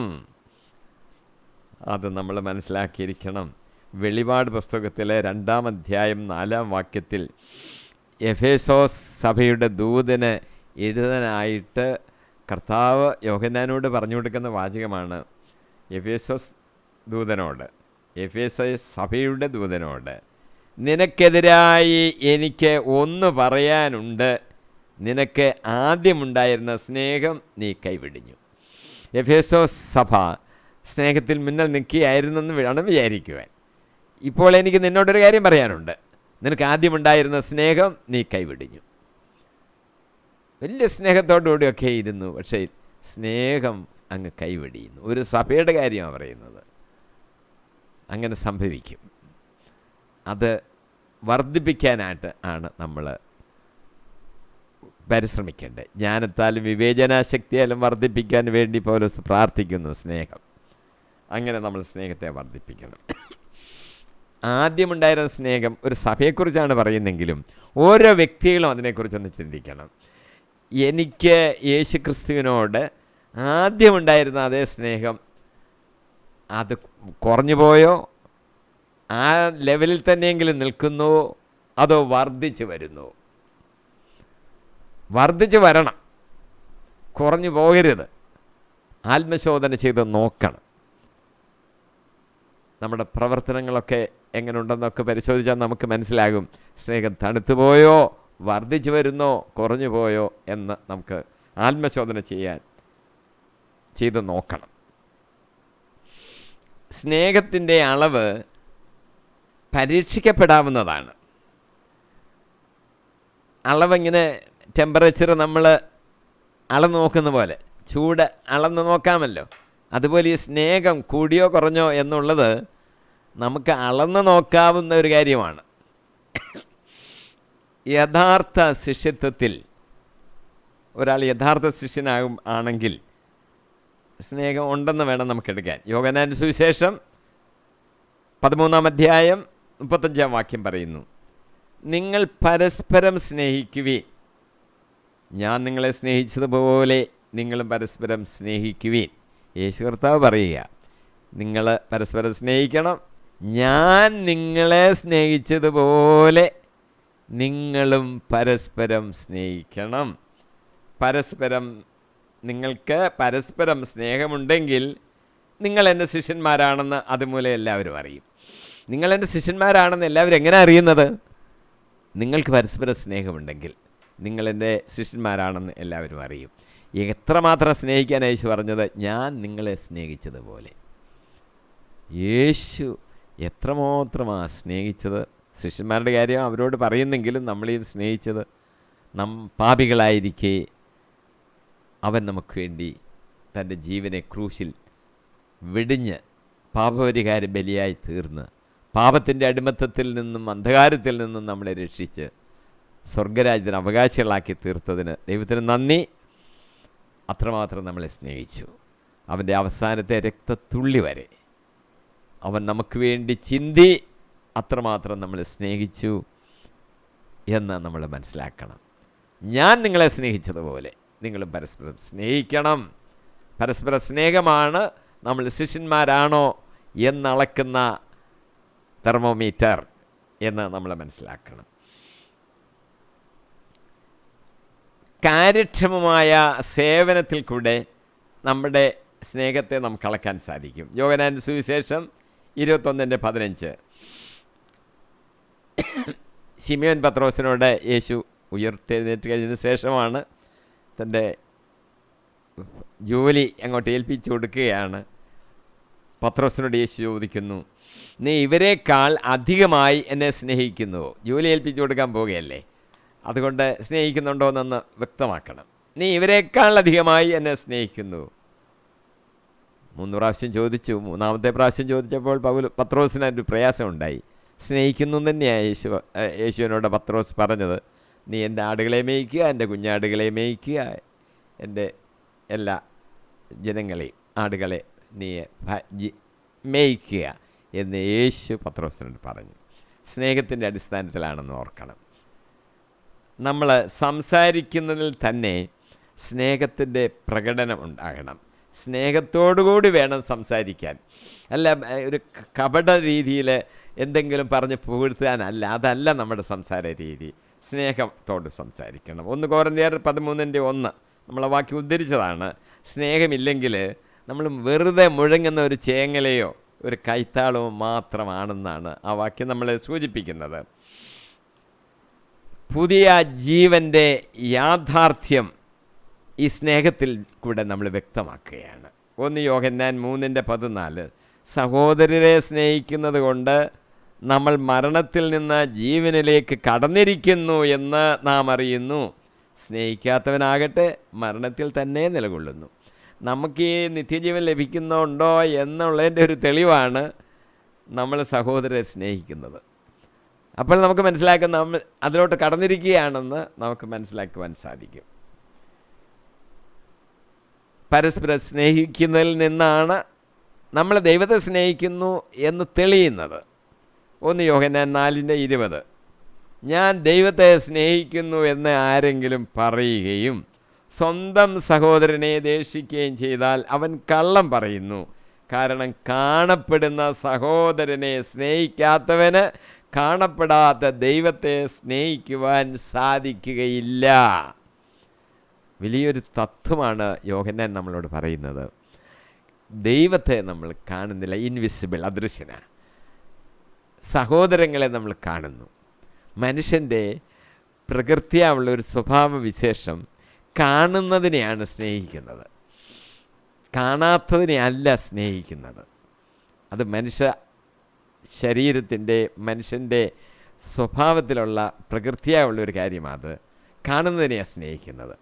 അത് നമ്മൾ മനസ്സിലാക്കിയിരിക്കണം. വെളിപാട് പുസ്തകത്തിലെ 2-ാം അധ്യായം 4-ാം വാക്യത്തിൽ എഫേസോസ് സഭയുടെ ദൂതന് എഴുതാനായിട്ട് കർത്താവ് യോഹന്നാനോട് പറഞ്ഞു കൊടുക്കുന്ന വാചകമാണ്. എഫേസോസ് സഭയുടെ ദൂതനോട്, നിനക്കെതിരായി എനിക്ക് ഒന്ന് പറയാനുണ്ട്, നിനക്ക് ആദ്യമുണ്ടായിരുന്ന സ്നേഹം നീ കൈവിടിഞ്ഞു. എഫേസോസ് സഭ സ്നേഹത്തിൽ മുന്നിൽ നിൽക്കുകയായിരുന്നെന്ന് വേണം വിചാരിക്കുവാൻ. ഇപ്പോൾ എനിക്ക് നിന്നോടൊരു കാര്യം പറയാനുണ്ട്, നിനക്ക് ആദ്യമുണ്ടായിരുന്ന സ്നേഹം നീ കൈവിടിഞ്ഞു. വലിയ സ്നേഹത്തോടുകൂടിയൊക്കെ ഇരുന്നു, പക്ഷേ സ്നേഹം അങ്ങ് കൈവിടിയുന്നു. ഒരു സഭയുടെ കാര്യമാണ് പറയുന്നത്. അങ്ങനെ സംഭവിക്കും. അത് വർദ്ധിപ്പിക്കാനായിട്ട് ആണ് നമ്മൾ പരിശ്രമിക്കേണ്ടത്. ജ്ഞാനത്താലും വിവേചനാശക്തിയാലും വർദ്ധിപ്പിക്കാൻ വേണ്ടി പൗലോസ് പ്രാർത്ഥിക്കുന്നു. സ്നേഹം, അങ്ങനെ നമ്മൾ സ്നേഹത്തെ വർദ്ധിപ്പിക്കണം. ആദ്യമുണ്ടായിരുന്ന സ്നേഹം ഒരു സഭയെക്കുറിച്ചാണ് പറയുന്നെങ്കിലും ഓരോ വ്യക്തികളും അതിനെക്കുറിച്ചൊന്ന് ചിന്തിക്കണം. എനിക്ക് യേശുക്രിസ്തുവിനോട് ആദ്യമുണ്ടായിരുന്ന അതേ സ്നേഹം അത് കുറഞ്ഞു പോയോ, ആ ലെവലിൽ തന്നെയെങ്കിലും നിൽക്കുന്നുവോ, അതോ വർദ്ധിച്ചു വരുന്നുവോ? വർദ്ധിച്ചു വരണം, കുറഞ്ഞു പോകരുത്. ആത്മശോധന ചെയ്ത് നോക്കണം. നമ്മുടെ പ്രവർത്തനങ്ങളൊക്കെ എങ്ങനെയുണ്ടെന്നൊക്കെ പരിശോധിച്ചാൽ നമുക്ക് മനസ്സിലാകും. സ്നേഹം തണുത്തു പോയോ, വർദ്ധിച്ചു വരുന്നോ, കുറഞ്ഞു പോയോ എന്ന് നമുക്ക് ആത്മശോധന ചെയ്ത് നോക്കണം. സ്നേഹത്തിൻ്റെ അളവ് പരീക്ഷിക്കപ്പെടാവുന്നതാണ്. അളവിങ്ങനെ ടെമ്പറേച്ചർ നമ്മൾ അളന്ന് നോക്കുന്ന പോലെ, ചൂട് അളന്ന് നോക്കാമല്ലോ, അതുപോലെ ഈ സ്നേഹം കൂടിയോ കുറഞ്ഞോ എന്നുള്ളത് നമുക്ക് അളന്ന് നോക്കാവുന്ന ഒരു കാര്യമാണ്. യഥാർത്ഥ ശിഷ്യത്വത്തിൽ ഒരാൾ യഥാർത്ഥ ആണെങ്കിൽ സ്നേഹം ഉണ്ടെന്ന് വേണം നമുക്കെടുക്കാൻ. യോഹന്നാന്റെ സുവിശേഷം 13-ാം അധ്യായം 35-ാം വാക്യം പറയുന്നു, നിങ്ങൾ പരസ്പരം സ്നേഹിക്കുവീൻ, ഞാൻ നിങ്ങളെ സ്നേഹിച്ചതുപോലെ നിങ്ങളും പരസ്പരം സ്നേഹിക്കുവീൻ. യേശു കർത്താവ് പറയുക, നിങ്ങൾ പരസ്പരം സ്നേഹിക്കണം, ഞാൻ നിങ്ങളെ സ്നേഹിച്ചതുപോലെ നിങ്ങളും പരസ്പരം സ്നേഹിക്കണം. നിങ്ങൾക്ക് പരസ്പരം സ്നേഹമുണ്ടെങ്കിൽ നിങ്ങൾ എൻ്റെ ശിഷ്യന്മാരാണെന്ന് അതുമൂലം എല്ലാവരും അറിയും. നിങ്ങളെൻ്റെ ശിഷ്യന്മാരാണെന്ന് എല്ലാവരും എങ്ങനെ അറിയുന്നത്? നിങ്ങൾക്ക് പരസ്പരം സ്നേഹമുണ്ടെങ്കിൽ നിങ്ങളെൻ്റെ ശിഷ്യന്മാരാണെന്ന് എല്ലാവരും അറിയും. എത്രമാത്രം സ്നേഹിക്കാൻ യേശു പറഞ്ഞത്? ഞാൻ നിങ്ങളെ സ്നേഹിച്ചതുപോലെ. യേശു എത്രമാത്രമാണ് സ്നേഹിച്ചത്. ശിഷ്യന്മാരുടെ കാര്യം അവരോട് പറയുന്നെങ്കിലും നമ്മളെയും സ്നേഹിച്ചത്. പാപികളായിരിക്കെ അവൻ നമുക്ക് വേണ്ടി തൻ്റെ ജീവനെ ക്രൂശിൽ വെടിഞ്ഞ് പാപപരിഹാര ബലിയായി തീർന്ന് പാപത്തിൻ്റെ അടിമത്തത്തിൽ നിന്നും അന്ധകാരത്തിൽ നിന്നും നമ്മളെ രക്ഷിച്ച് സ്വർഗരാജ്യത്തിന് അവകാശികളാക്കി തീർത്തതിന് ദൈവത്തിന് നന്ദി. അത്രമാത്രം നമ്മളെ സ്നേഹിച്ചു. അവൻ്റെ അവസാനത്തെ രക്തത്തുള്ളി വരെ അവൻ നമുക്ക് വേണ്ടി ചിന്തി അത്രമാത്രം നമ്മളെ സ്നേഹിച്ചു എന്ന് നമ്മൾ മനസ്സിലാക്കണം. ഞാൻ നിങ്ങളെ സ്നേഹിച്ചതുപോലെ നിങ്ങളും പരസ്പരം സ്നേഹിക്കണം. പരസ്പര സ്നേഹമാണ് നമ്മൾ ശിഷ്യന്മാരാണോ എന്നളക്കുന്ന തെർമോമീറ്റർ എന്ന് നമ്മൾ മനസ്സിലാക്കണം. കാര്യക്ഷമമായ സേവനത്തിൽ കൂടെ നമ്മുടെ സ്നേഹത്തെ നമുക്ക് അളക്കാൻ സാധിക്കും. യോഹന്നാന്റെ സുവിശേഷം 21:15 ശിമയോൻ പത്രോസിനോട് യേശു ഉയർത്തെഴുന്നേറ്റ് കഴിഞ്ഞതിന് ശേഷമാണ് തൻ്റെ ജോലി അങ്ങോട്ട് ഏൽപ്പിച്ചു കൊടുക്കുകയാണ്. പത്രോസിനോട് യേശു ചോദിക്കുന്നു, നീ ഇവരെക്കാൾ അധികമായി എന്നെ സ്നേഹിക്കുന്നുവോ? ജോലി ഏൽപ്പിച്ചു കൊടുക്കാൻ പോകുകയല്ലേ, അതുകൊണ്ട് സ്നേഹിക്കുന്നുണ്ടോ എന്നൊന്ന് വ്യക്തമാക്കണം. നീ ഇവരെക്കാൾ അധികമായി എന്നെ സ്നേഹിക്കുന്നുവോ? 3 പ്രാവശ്യം ചോദിച്ചു. 3-ാമത്തെ പ്രാവശ്യം ചോദിച്ചപ്പോൾ പത്രോസിന് ഒരു പ്രയാസമുണ്ടായി. സ്നേഹിക്കുന്നു തന്നെയാണ് യേശുവിനോട് പത്രോസ് പറഞ്ഞത്. നീ എൻ്റെ ആടുകളെ മേയ്ക്കുക, എൻ്റെ കുഞ്ഞാടുകളെ മേയ്ക്കുക, എൻ്റെ എല്ലാ ജനങ്ങളെയും ആടുകളെ നീ മേയ്ക്കുക എന്ന് യേശു പത്രോസിനോട് പറഞ്ഞു. സ്നേഹത്തിൻ്റെ അടിസ്ഥാനത്തിലാണെന്ന് ഓർക്കണം. നമ്മൾ സംസാരിക്കുന്നതിൽ തന്നെ സ്നേഹത്തിൻ്റെ പ്രകടനം ഉണ്ടാകണം. സ്നേഹത്തോടുകൂടി വേണം സംസാരിക്കാൻ. അല്ല ഒരു കപട രീതിയിൽ എന്തെങ്കിലും പറഞ്ഞ് പുകഴ്ത്താനല്ല. അതല്ല നമ്മുടെ സംസാര രീതി. സ്നേഹത്തോട് സംസാരിക്കണം. 1 കൊരിന്ത്യർ 13:1 നമ്മളെ വാക്യം ഉദ്ധരിച്ചതാണ്. സ്നേഹമില്ലെങ്കിൽ നമ്മൾ വെറുതെ മുഴങ്ങുന്ന ഒരു ചേങ്ങലയോ ഒരു കൈത്താളവും മാത്രമാണെന്നാണ് ആ വാക്യം നമ്മളെ സൂചിപ്പിക്കുന്നത്. പുതിയ ജീവൻ്റെ യാഥാർത്ഥ്യം ഈ സ്നേഹത്തിൽ കൂടെ നമ്മൾ വ്യക്തമാക്കുകയാണ്. 1 യോഹന്നാൻ 3:14 സഹോദരരെ സ്നേഹിക്കുന്നത് കൊണ്ട് നമ്മൾ മരണത്തിൽ നിന്ന് ജീവനിലേക്ക് കടന്നിരിക്കുന്നു എന്ന് നാം അറിയുന്നു. സ്നേഹിക്കാത്തവനാകട്ടെ മരണത്തിൽ തന്നെ നിലകൊള്ളുന്നു. നമുക്ക് ഈ നിത്യജീവൻ ലഭിക്കുന്നുണ്ടോ എന്നുള്ളതിൻ്റെ ഒരു തെളിവാണ് നമ്മൾ സഹോദരരെ സ്നേഹിക്കുന്നത്. അപ്പോൾ നമുക്ക് മനസ്സിലാക്കാൻ നമ്മൾ അതിലോട്ട് കടന്നിരിക്കുകയാണെന്ന് നമുക്ക് മനസ്സിലാക്കുവാൻ സാധിക്കും. പരസ്പരം സ്നേഹിക്കുന്നതിൽ നിന്നാണ് നമ്മൾ ദൈവത്തെ സ്നേഹിക്കുന്നു എന്ന് തെളിയുന്നത്. 1 യോഹന്നാൻ 4:20 ഞാൻ ദൈവത്തെ സ്നേഹിക്കുന്നു എന്ന് ആരെങ്കിലും പറയുകയും സ്വന്തം സഹോദരനെ ദേഷിക്കുകയും ചെയ്താൽ അവൻ കള്ളം പറയുന്നു. കാരണം കാണപ്പെടുന്ന സഹോദരനെ സ്നേഹിക്കാത്തവന് കാണപ്പെടാത്ത ദൈവത്തെ സ്നേഹിക്കുവാൻ സാധിക്കുകയില്ല. വലിയൊരു തത്വമാണ് യോഹന്നാൻ നമ്മളോട് പറയുന്നത്. ദൈവത്തെ നമ്മൾ കാണുന്നില്ല, ഇൻവിസിബിൾ, അദൃശ്യനാണ്. സഹോദരങ്ങളെ നമ്മൾ കാണുന്നു. മനുഷ്യൻ്റെ പ്രകൃതിയായുള്ള ഒരു സ്വഭാവ വിശേഷം കാണുന്നതിനെയാണ് സ്നേഹിക്കുന്നത്, കാണാത്തതിനെ അല്ല സ്നേഹിക്കുന്നത്. അത് മനുഷ്യ ശരീരത്തിൻ്റെ മനുഷ്യൻ്റെ സ്വഭാവത്തിലുള്ള പ്രകൃതിയായുള്ളൊരു കാര്യമാണ്. അത് കാണുന്നതിനെയാണ് സ്നേഹിക്കുന്നത്.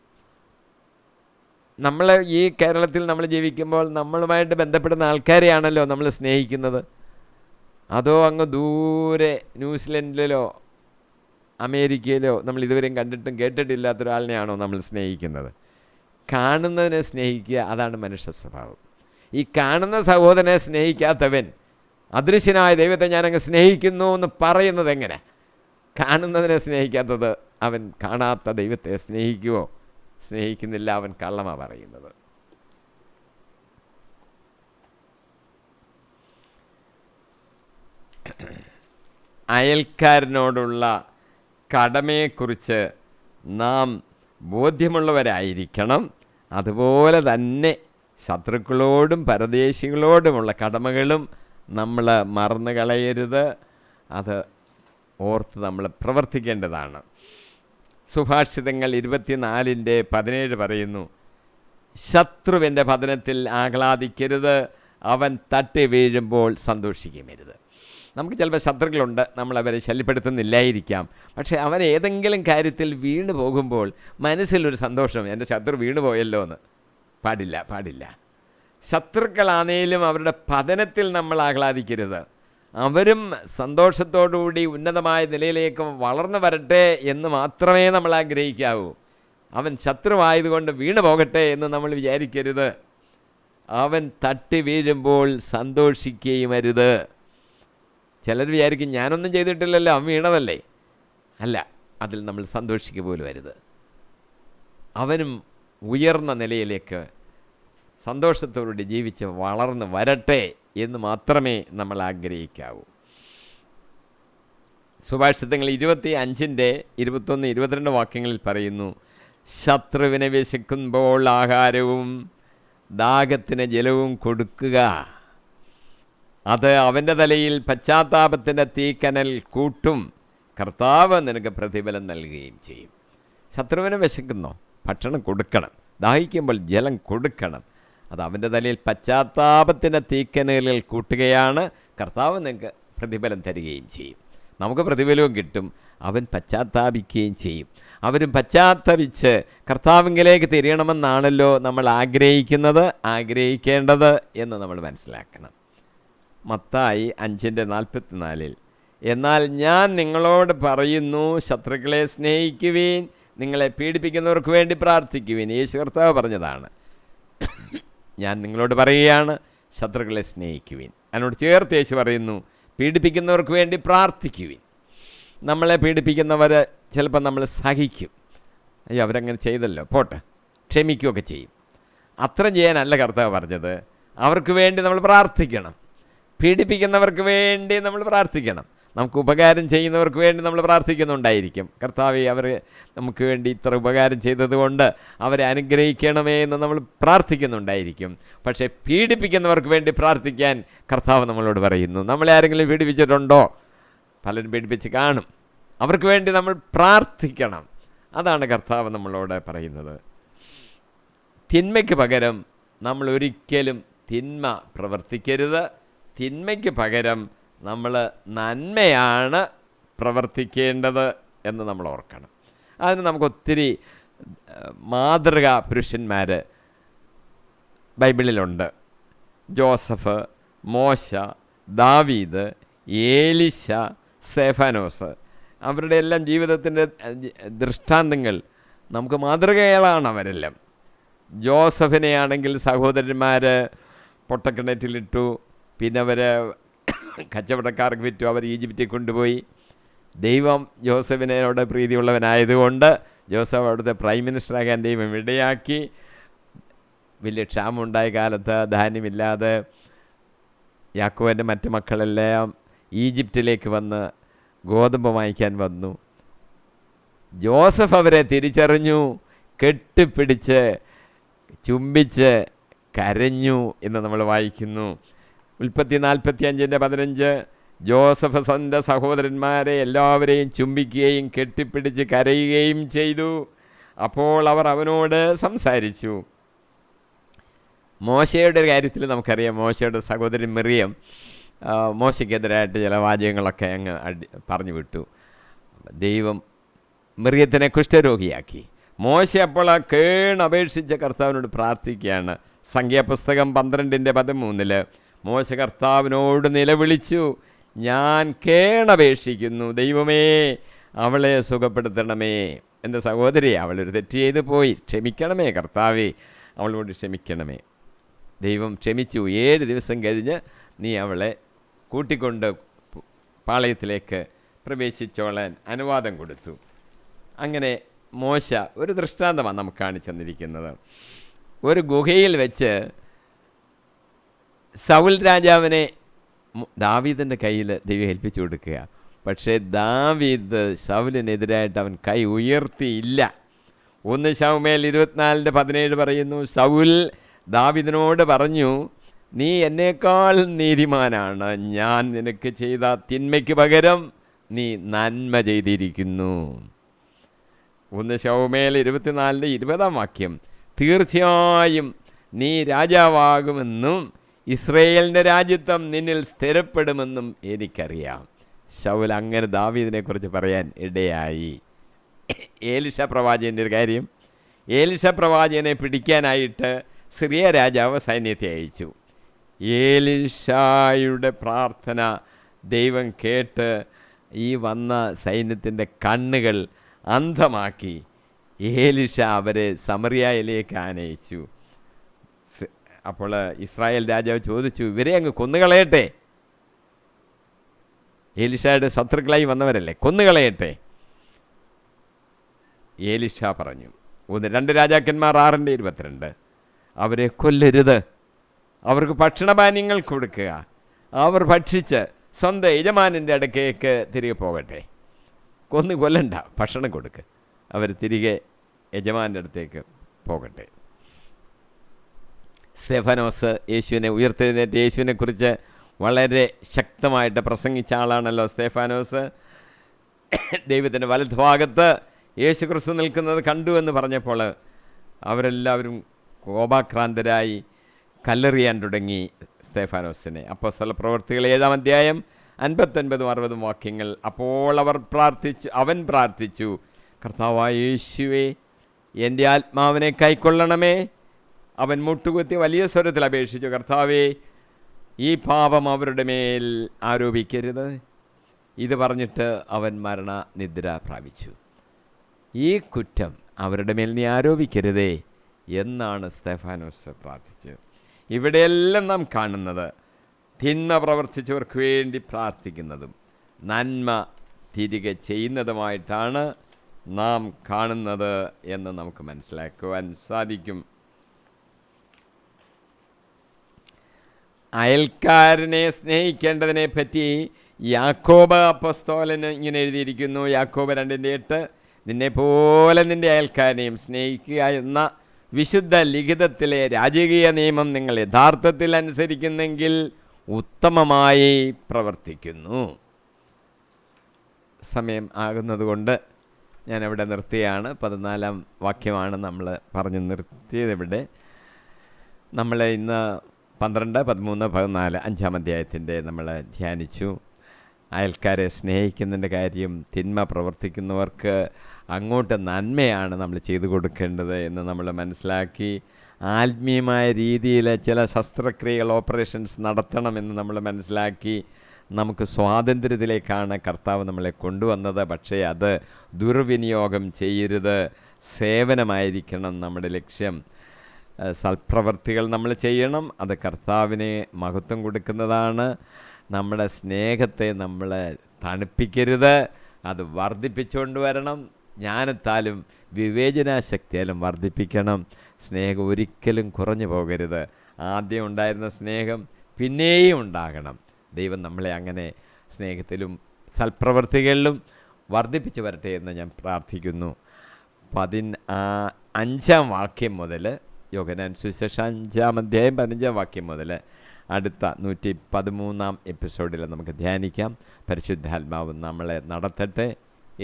നമ്മൾ ഈ കേരളത്തിൽ നമ്മൾ ജീവിക്കുമ്പോൾ നമ്മളുമായിട്ട് ബന്ധപ്പെടുന്ന ആൾക്കാരെയാണല്ലോ നമ്മൾ സ്നേഹിക്കുന്നത്. അതോ അങ്ങ് ദൂരെ ന്യൂസിലൻഡിലോ അമേരിക്കയിലോ നമ്മൾ ഇതുവരെയും കണ്ടിട്ടും കേട്ടിട്ടില്ലാത്തൊരാളിനെയാണോ നമ്മൾ സ്നേഹിക്കുന്നത്? കാണുന്നതിനെ സ്നേഹിക്കുക, അതാണ് മനുഷ്യ സ്വഭാവം. ഈ കാണുന്ന സഹോദരനെ സ്നേഹിക്കാത്തവൻ അദൃശ്യനായ ദൈവത്തെ ഞാനങ്ങ് സ്നേഹിക്കുന്നു എന്ന് പറയുന്നത് എങ്ങനെ? കാണുന്നതിനെ സ്നേഹിക്കാത്തത് അവൻ കാണാത്ത ദൈവത്തെ സ്നേഹിക്കുമോ? സ്നേഹിക്കുന്നില്ല, അവൻ കള്ളമാണ് പറയുന്നത്. അയൽക്കാരനോടുള്ള കടമയെക്കുറിച്ച് നാം ബോധ്യമുള്ളവരായിരിക്കണം. അതുപോലെ തന്നെ ശത്രുക്കളോടും പരദേശികളോടുമുള്ള കടമകളും നമ്മൾ മറന്നു കളയരുത്. അത് ഓർത്ത് നമ്മൾ പ്രവർത്തിക്കേണ്ടതാണ്. സുഭാഷിതങ്ങൾ 24:17 പറയുന്നു, ശത്രുവിൻ്റെ പതനത്തിൽ ആഹ്ലാദിക്കരുത്, അവൻ തട്ടി വീഴുമ്പോൾ സന്തോഷിക്കുമരുത്. നമുക്ക് ചിലപ്പോൾ ശത്രുക്കളുണ്ട്, നമ്മളവരെ ശല്യപ്പെടുത്തുന്നില്ലായിരിക്കാം. പക്ഷേ അവൻ ഏതെങ്കിലും കാര്യത്തിൽ വീണു പോകുമ്പോൾ മനസ്സിലൊരു സന്തോഷം, എൻ്റെ ശത്രു വീണു പോയല്ലോ എന്ന്. പാടില്ല. ശത്രുക്കളാണേലും അവരുടെ പതനത്തിൽ നമ്മൾ ആഹ്ലാദിക്കരുത്. അവരും സന്തോഷത്തോടുകൂടി ഉന്നതമായ നിലയിലേക്ക് വളർന്നു വരട്ടെ എന്ന് മാത്രമേ നമ്മൾ ആഗ്രഹിക്കാവൂ. അവൻ ശത്രുവായതുകൊണ്ട് വീണു പോകട്ടെ എന്ന് നമ്മൾ വിചാരിക്കരുത്. അവൻ തട്ടി വീഴുമ്പോൾ സന്തോഷിക്കുകയും അരുത്. ചിലർ വിചാരിക്കും ഞാനൊന്നും ചെയ്തിട്ടില്ലല്ലോ, അവൻ വീണതല്ലേ. അല്ല, അതിൽ നമ്മൾ സന്തോഷിക്കുക പോലും അരുത്. അവനും ഉയർന്ന നിലയിലേക്ക് സന്തോഷത്തോടുകൂടി ജീവിച്ച് വളർന്ന് വരട്ടെ എന്ന് മാത്രമേ നമ്മൾ ആഗ്രഹിക്കാവൂ. സുഭാഷിതങ്ങൾ 25:21-22 വാക്യങ്ങളിൽ പറയുന്നു, ശത്രുവിനെ വിശക്കുമ്പോൾ ആഹാരവും ദാഹത്തിന് ജലവും കൊടുക്കുക, അത് അവൻ്റെ തലയിൽ പശ്ചാത്താപത്തിൻ്റെ തീക്കനൽ കൂട്ടും, കർത്താവ് നിനക്ക് പ്രതിഫലം നൽകുകയും ചെയ്യും. ശത്രുവിനെ വിശക്കുന്നോ, ഭക്ഷണം കൊടുക്കണം. ദാഹിക്കുമ്പോൾ ജലം കൊടുക്കണം. അത് അവൻ്റെ തലയിൽ പശ്ചാത്താപത്തിൻ്റെ തീക്കനലുകൾ കൂട്ടുകയാണ്, കർത്താവ് നിങ്ങൾക്ക് പ്രതിഫലം തരികയും ചെയ്യും. നമുക്ക് പ്രതിഫലവും കിട്ടും, അവൻ പശ്ചാത്താപിക്കുകയും ചെയ്യും. അവരും പശ്ചാത്തപിച്ച് കർത്താവിങ്കിലേക്ക് തിരിയണമെന്നാണല്ലോ നമ്മൾ ആഗ്രഹിക്കേണ്ടത് എന്ന് നമ്മൾ മനസ്സിലാക്കണം. മത്തായി 5:44 എന്നാൽ ഞാൻ നിങ്ങളോട് പറയുന്നു, ശത്രുക്കളെ സ്നേഹിക്കുവീൻ, നിങ്ങളെ പീഡിപ്പിക്കുന്നവർക്ക് വേണ്ടി പ്രാർത്ഥിക്കുവീൻ. യേശു കർത്താവ് പറഞ്ഞതാണ്. ഞാൻ നിങ്ങളോട് പറയുകയാണ്, ശത്രുക്കളെ സ്നേഹിക്കുവീൻ. അതിനോട് ചേർത്ത് യേശു പറയുന്നു, പീഡിപ്പിക്കുന്നവർക്ക് വേണ്ടി പ്രാർത്ഥിക്കുവീൻ. നമ്മളെ പീഡിപ്പിക്കുന്നവർ ചിലപ്പോൾ നമ്മൾ സഹിക്കും. അയ്യോ അവരങ്ങനെ ചെയ്തല്ലോ, പോട്ടെ, ക്ഷമിക്കുകയൊക്കെ ചെയ്യും. അത്രയും ചെയ്യാനല്ല കർത്താവ് പറഞ്ഞത്. അവർക്ക് വേണ്ടി നമ്മൾ പ്രാർത്ഥിക്കണം. പീഡിപ്പിക്കുന്നവർക്ക് വേണ്ടി നമ്മൾ പ്രാർത്ഥിക്കണം. നമുക്ക് ഉപകാരം ചെയ്യുന്നവർക്ക് വേണ്ടി നമ്മൾ പ്രാർത്ഥിക്കുന്നുണ്ടായിരിക്കും. കർത്താവേ, അവർ നമുക്ക് വേണ്ടി ഇത്ര ഉപകാരം ചെയ്തതുകൊണ്ട് അവരെ അനുഗ്രഹിക്കണമേ എന്ന് നമ്മൾ പ്രാർത്ഥിക്കുന്നുണ്ടായിരിക്കും. പക്ഷേ പീഡിപ്പിക്കുന്നവർക്ക് വേണ്ടി പ്രാർത്ഥിക്കാൻ കർത്താവ് നമ്മളോട് പറയുന്നു. നമ്മളെ ആരെങ്കിലും പീഡിപ്പിച്ചിട്ടുണ്ടോ? പലരും പീഡിപ്പിച്ച് കാണും. അവർക്ക് വേണ്ടി നമ്മൾ പ്രാർത്ഥിക്കണം. അതാണ് കർത്താവ് നമ്മളോട് പറയുന്നത്. തിന്മയ്ക്ക് പകരം നമ്മൾ ഒരിക്കലും തിന്മ പ്രവർത്തിക്കരുത്. തിന്മയ്ക്ക് പകരം നമ്മൾ നന്മയാണ് പ്രവർത്തിക്കേണ്ടത് എന്ന് നമ്മൾ ഓർക്കണം. അതിന് നമുക്കൊത്തിരി മാതൃകാ പുരുഷന്മാർ ബൈബിളിലുണ്ട്. ജോസഫ്, മോശ, ദാവീദ്, ഏലിശ, സ്തെഫാനോസ്, അവരുടെ എല്ലാം ജീവിതത്തിൻ്റെ ദൃഷ്ടാന്തങ്ങൾ നമുക്ക് മാതൃകകളാണ് അവരെല്ലാം. ജോസഫിനെ ആണെങ്കിൽ സഹോദരന്മാർ പൊട്ടക്കിണറ്റിലിട്ടു, പിന്നെ അവർ കച്ചവടക്കാർക്ക് വിറ്റു, അവർ ഈജിപ്തിൽ കൊണ്ടുപോയി. ദൈവം ജോസഫിനോട് പ്രീതിയുള്ളവനായതുകൊണ്ട് ജോസഫ് അവിടുത്തെ പ്രൈം മിനിസ്റ്ററാകാൻ ദൈവം ഇടയാക്കി. വലിയ ക്ഷാമമുണ്ടായ കാലത്ത് ധാന്യമില്ലാതെ യാക്കോബിൻ്റെ മറ്റു മക്കളെല്ലാം ഈജിപ്തിലേക്ക് വന്ന് ഗോതമ്പ് വാങ്ങിക്കാൻ വന്നു. ജോസഫ് അവരെ തിരിച്ചറിഞ്ഞു, കെട്ടിപ്പിടിച്ച് ചുംബിച്ച് കരഞ്ഞു എന്ന് നമ്മൾ വായിക്കുന്നു. ഉൽപ്പത്തി 45:15 ജോസഫ് തൻ്റെ സഹോദരന്മാരെ എല്ലാവരെയും ചുംബിക്കുകയും കെട്ടിപ്പിടിച്ച് കരയുകയും ചെയ്തു. അപ്പോൾ അവർ അവനോട് സംസാരിച്ചു. മോശയുടെ കാര്യത്തിൽ നമുക്കറിയാം. മോശയുടെ സഹോദരി മിറിയം മോശയ്ക്കെതിരായിട്ട് ചില വാചകങ്ങളൊക്കെ അങ്ങ് പറഞ്ഞു വിട്ടു. ദൈവം മിറിയത്തിനെ കുഷ്ഠരോഗിയാക്കി. മോശ അപ്പോൾ ആ കേണപേക്ഷിച്ച കർത്താവിനോട് പ്രാർത്ഥിക്കുകയാണ്. സംഖ്യാപുസ്തകം 12:13 മോശ കർത്താവിനോട് നിലവിളിച്ചു, ഞാൻ കേണപേക്ഷിക്കുന്നു, ദൈവമേ അവളെ സുഖപ്പെടുത്തണമേ. എൻ്റെ സഹോദരി, അവളൊരു തെറ്റ് ചെയ്ത് പോയി, ക്ഷമിക്കണമേ കർത്താവേ, അവളോട് ക്ഷമിക്കണമേ. ദൈവം ക്ഷമിച്ചു. 7 ദിവസം കഴിഞ്ഞ് നീ അവളെ കൂട്ടിക്കൊണ്ട് പാളയത്തിലേക്ക് പ്രവേശിച്ചോളാൻ അനുവാദം കൊടുത്തു. അങ്ങനെ മോശ ഒരു ദൃഷ്ടാന്തമാണ് നമുക്ക് കാണിച്ചു തന്നിരിക്കുന്നത്. ഒരു ഗുഹയിൽ വെച്ച് സൗൽ രാജാവിനെ ദാവീദിൻ്റെ കയ്യിൽ ദൈവം ഏൽപ്പിച്ചു കൊടുക്കുക. പക്ഷേ ദാവീദ് ശൗലിനെതിരായിട്ട് അവൻ കൈ ഉയർത്തിയില്ല. 1 ശമൂവേൽ 24:17 പറയുന്നു, ശൗൽ ദാവീദിനോട് പറഞ്ഞു, നീ എന്നേക്കാൾ നീതിമാനാണ്, ഞാൻ നിനക്ക് ചെയ്ത തിന്മയ്ക്ക് പകരം നീ നന്മ ചെയ്തിരിക്കുന്നു. 1 ശമൂവേൽ 24:20 തീർച്ചയായും നീ രാജാവാകുമെന്നും ഇസ്രയേലിൻ്റെ രാജ്യത്വം നിന്നിൽ സ്ഥിരപ്പെടുമെന്നും എനിക്കറിയാം. ശൗൽ അങ്ങനെ ദാവീദിനെക്കുറിച്ച് പറയാൻ ഇടയായി. ഏലിശ പ്രവാചകൻ്റെ ഒരു കാര്യം, ഏലിശ പ്രവാചകനെ പിടിക്കാനായിട്ട് സിറിയ രാജാവ് സൈന്യത്തെ അയച്ചു. ഏലിശായുടെ പ്രാർത്ഥന ദൈവം കേട്ട് ഈ വന്ന സൈന്യത്തിൻ്റെ കണ്ണുകൾ അന്ധമാക്കി ഏലിശ അവരെ സമറിയയിലേക്ക് ആനയിച്ചു. അപ്പോൾ ഇസ്രായേൽ രാജാവ് ചോദിച്ചു, ഇവരെ അങ്ങ് കൊന്നുകളയട്ടെ, ഏലിശയുടെ ശത്രുക്കളായി വന്നവരല്ലേ, കൊന്നുകളയട്ടെ. ഏലിശ പറഞ്ഞു, 2 രാജാക്കന്മാർ 6:22 അവരെ കൊല്ലരുത്, അവർക്ക് ഭക്ഷണപാനീയങ്ങൾ കൊടുക്കുക, അവർ ഭക്ഷിച്ച് സ്വന്തം യജമാനൻ്റെ അടുക്കേക്ക് തിരികെ പോകട്ടെ. കൊല്ലണ്ട, ഭക്ഷണം കൊടുക്കുക, അവർ തിരികെ യജമാനൻ്റെ അടുത്തേക്ക് പോകട്ടെ. സ്തെഫാനോസ് യേശുവിനെ ഉയർത്തെഴുന്നേറ്റ് യേശുവിനെക്കുറിച്ച് വളരെ ശക്തമായിട്ട് പ്രസംഗിച്ച ആളാണല്ലോ സ്തെഫാനോസ്. ദൈവത്തിൻ്റെ വലതുഭാഗത്ത് യേശു ക്രിസ്തു നിൽക്കുന്നത് കണ്ടു എന്ന് പറഞ്ഞപ്പോൾ അവരെല്ലാവരും കോപാക്രാന്തരായി കല്ലെറിയാൻ തുടങ്ങി സ്തെഫാനോസിനെ. അപ്പോസ്തല പ്രവൃത്തികൾ 7-ാം അധ്യായം 59-60 അപ്പോൾ അവൻ പ്രാർത്ഥിച്ചു, കർത്താവായ യേശുവേ, എൻ്റെ ആത്മാവിനെ കൈക്കൊള്ളണമേ. അവൻ മുട്ടുകുത്തി വലിയ സ്വരത്തിൽ അപേക്ഷിച്ചു, കർത്താവേ, ഈ പാപം അവരുടെ മേൽ ആരോപിക്കരുത്. ഇത് പറഞ്ഞിട്ട് അവൻ മരണനിദ്ര പ്രാപിച്ചു. ഈ കുറ്റം അവരുടെ മേൽ നീ ആരോപിക്കരുതേ എന്നാണ് സ്തെഫാനോസ് പ്രാർത്ഥിച്ചത്. ഇവിടെയെല്ലാം നാം കാണുന്നത് തിന്മ പ്രവർത്തിച്ചവർക്ക് വേണ്ടി പ്രാർത്ഥിക്കുന്നതും നന്മ തിരികെ ചെയ്യുന്നതുമായിട്ടാണ് നാം കാണുന്നത് എന്ന് നമുക്ക് മനസ്സിലാക്കുവാൻ സാധിക്കും. അയൽക്കാരനെ സ്നേഹിക്കേണ്ടതിനെ പറ്റി യാക്കോബ് അപ്പോസ്തലൻ ഇങ്ങനെ എഴുതിയിരിക്കുന്നു. യാക്കോബ് 2:8 നിന്നെപ്പോലെ നിൻ്റെ അയൽക്കാരനെയും സ്നേഹിക്കുക എന്ന വിശുദ്ധ ലിഖിതത്തിലെ രാജകീയ നിയമം നിങ്ങൾ യഥാർത്ഥത്തിൽ അനുസരിക്കുന്നെങ്കിൽ ഉത്തമമായി പ്രവർത്തിക്കുന്നു. സമയം ആകുന്നതുകൊണ്ട് ഞാനവിടെ നിർത്തിയാണ്. 14-ാം വാക്യമാണ് നമ്മൾ പറഞ്ഞു നിർത്തിയതിവിടെ. നമ്മൾ ഇന്ന് 12, 13, 14 5-ാം അധ്യായത്തിൻ്റെ നമ്മൾ ധ്യാനിച്ചു. അയൽക്കാരെ സ്നേഹിക്കുന്നതിൻ്റെ കാര്യം, തിന്മ പ്രവർത്തിക്കുന്നവർക്ക് അങ്ങോട്ട് നന്മയാണ് നമ്മൾ ചെയ്തു കൊടുക്കേണ്ടത് എന്ന് നമ്മൾ മനസ്സിലാക്കി. ആത്മീയമായ രീതിയിൽ ചില ശസ്ത്രക്രിയകൾ, ഓപ്പറേഷൻസ് നടത്തണമെന്ന് നമ്മൾ മനസ്സിലാക്കി. നമുക്ക് സ്വാതന്ത്ര്യത്തിലേക്കാണ് കർത്താവ് നമ്മളെ കൊണ്ടുവന്നത്. പക്ഷേ അത് ദുർവിനിയോഗം ചെയ്യരുത്. സേവനമായിരിക്കണം നമ്മുടെ ലക്ഷ്യം. സൽപ്രവർത്തികൾ നമ്മൾ ചെയ്യണം. അത് കർത്താവിനെ മഹത്വം കൊടുക്കുന്നതാണ്. നമ്മുടെ സ്നേഹത്തെ നമ്മൾ തണുപ്പിക്കരുത്, അത് വർദ്ധിപ്പിച്ചുകൊണ്ട് വരണം. ജ്ഞാനത്താലും വിവേചനാശക്തിയാലും വർദ്ധിപ്പിക്കണം. സ്നേഹം ഒരിക്കലും കുറഞ്ഞു പോകരുത്. ആദ്യം ഉണ്ടായിരുന്ന സ്നേഹം പിന്നെയും ഉണ്ടാകണം. ദൈവം നമ്മളെ അങ്ങനെ സ്നേഹത്തിലും സൽപ്രവർത്തികളിലും വർദ്ധിപ്പിച്ച് വരട്ടെ എന്ന് ഞാൻ പ്രാർത്ഥിക്കുന്നു. 15-ാം വാക്യം മുതൽ, യോഹന്നാൻ സുവിശേഷം 5-ാം അധ്യായം 15-ാം വാക്യം മുതൽ അടുത്ത 113-ാം എപ്പിസോഡിൽ നമുക്ക് ധ്യാനിക്കാം. പരിശുദ്ധാത്മാവ് നമ്മളെ നടത്തട്ടെ.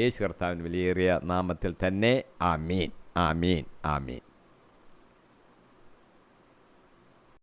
യേശു കർത്താവിൻ വിലയേറിയ നാമത്തിൽ തന്നെ. ആമീൻ, ആമീൻ, ആമീൻ.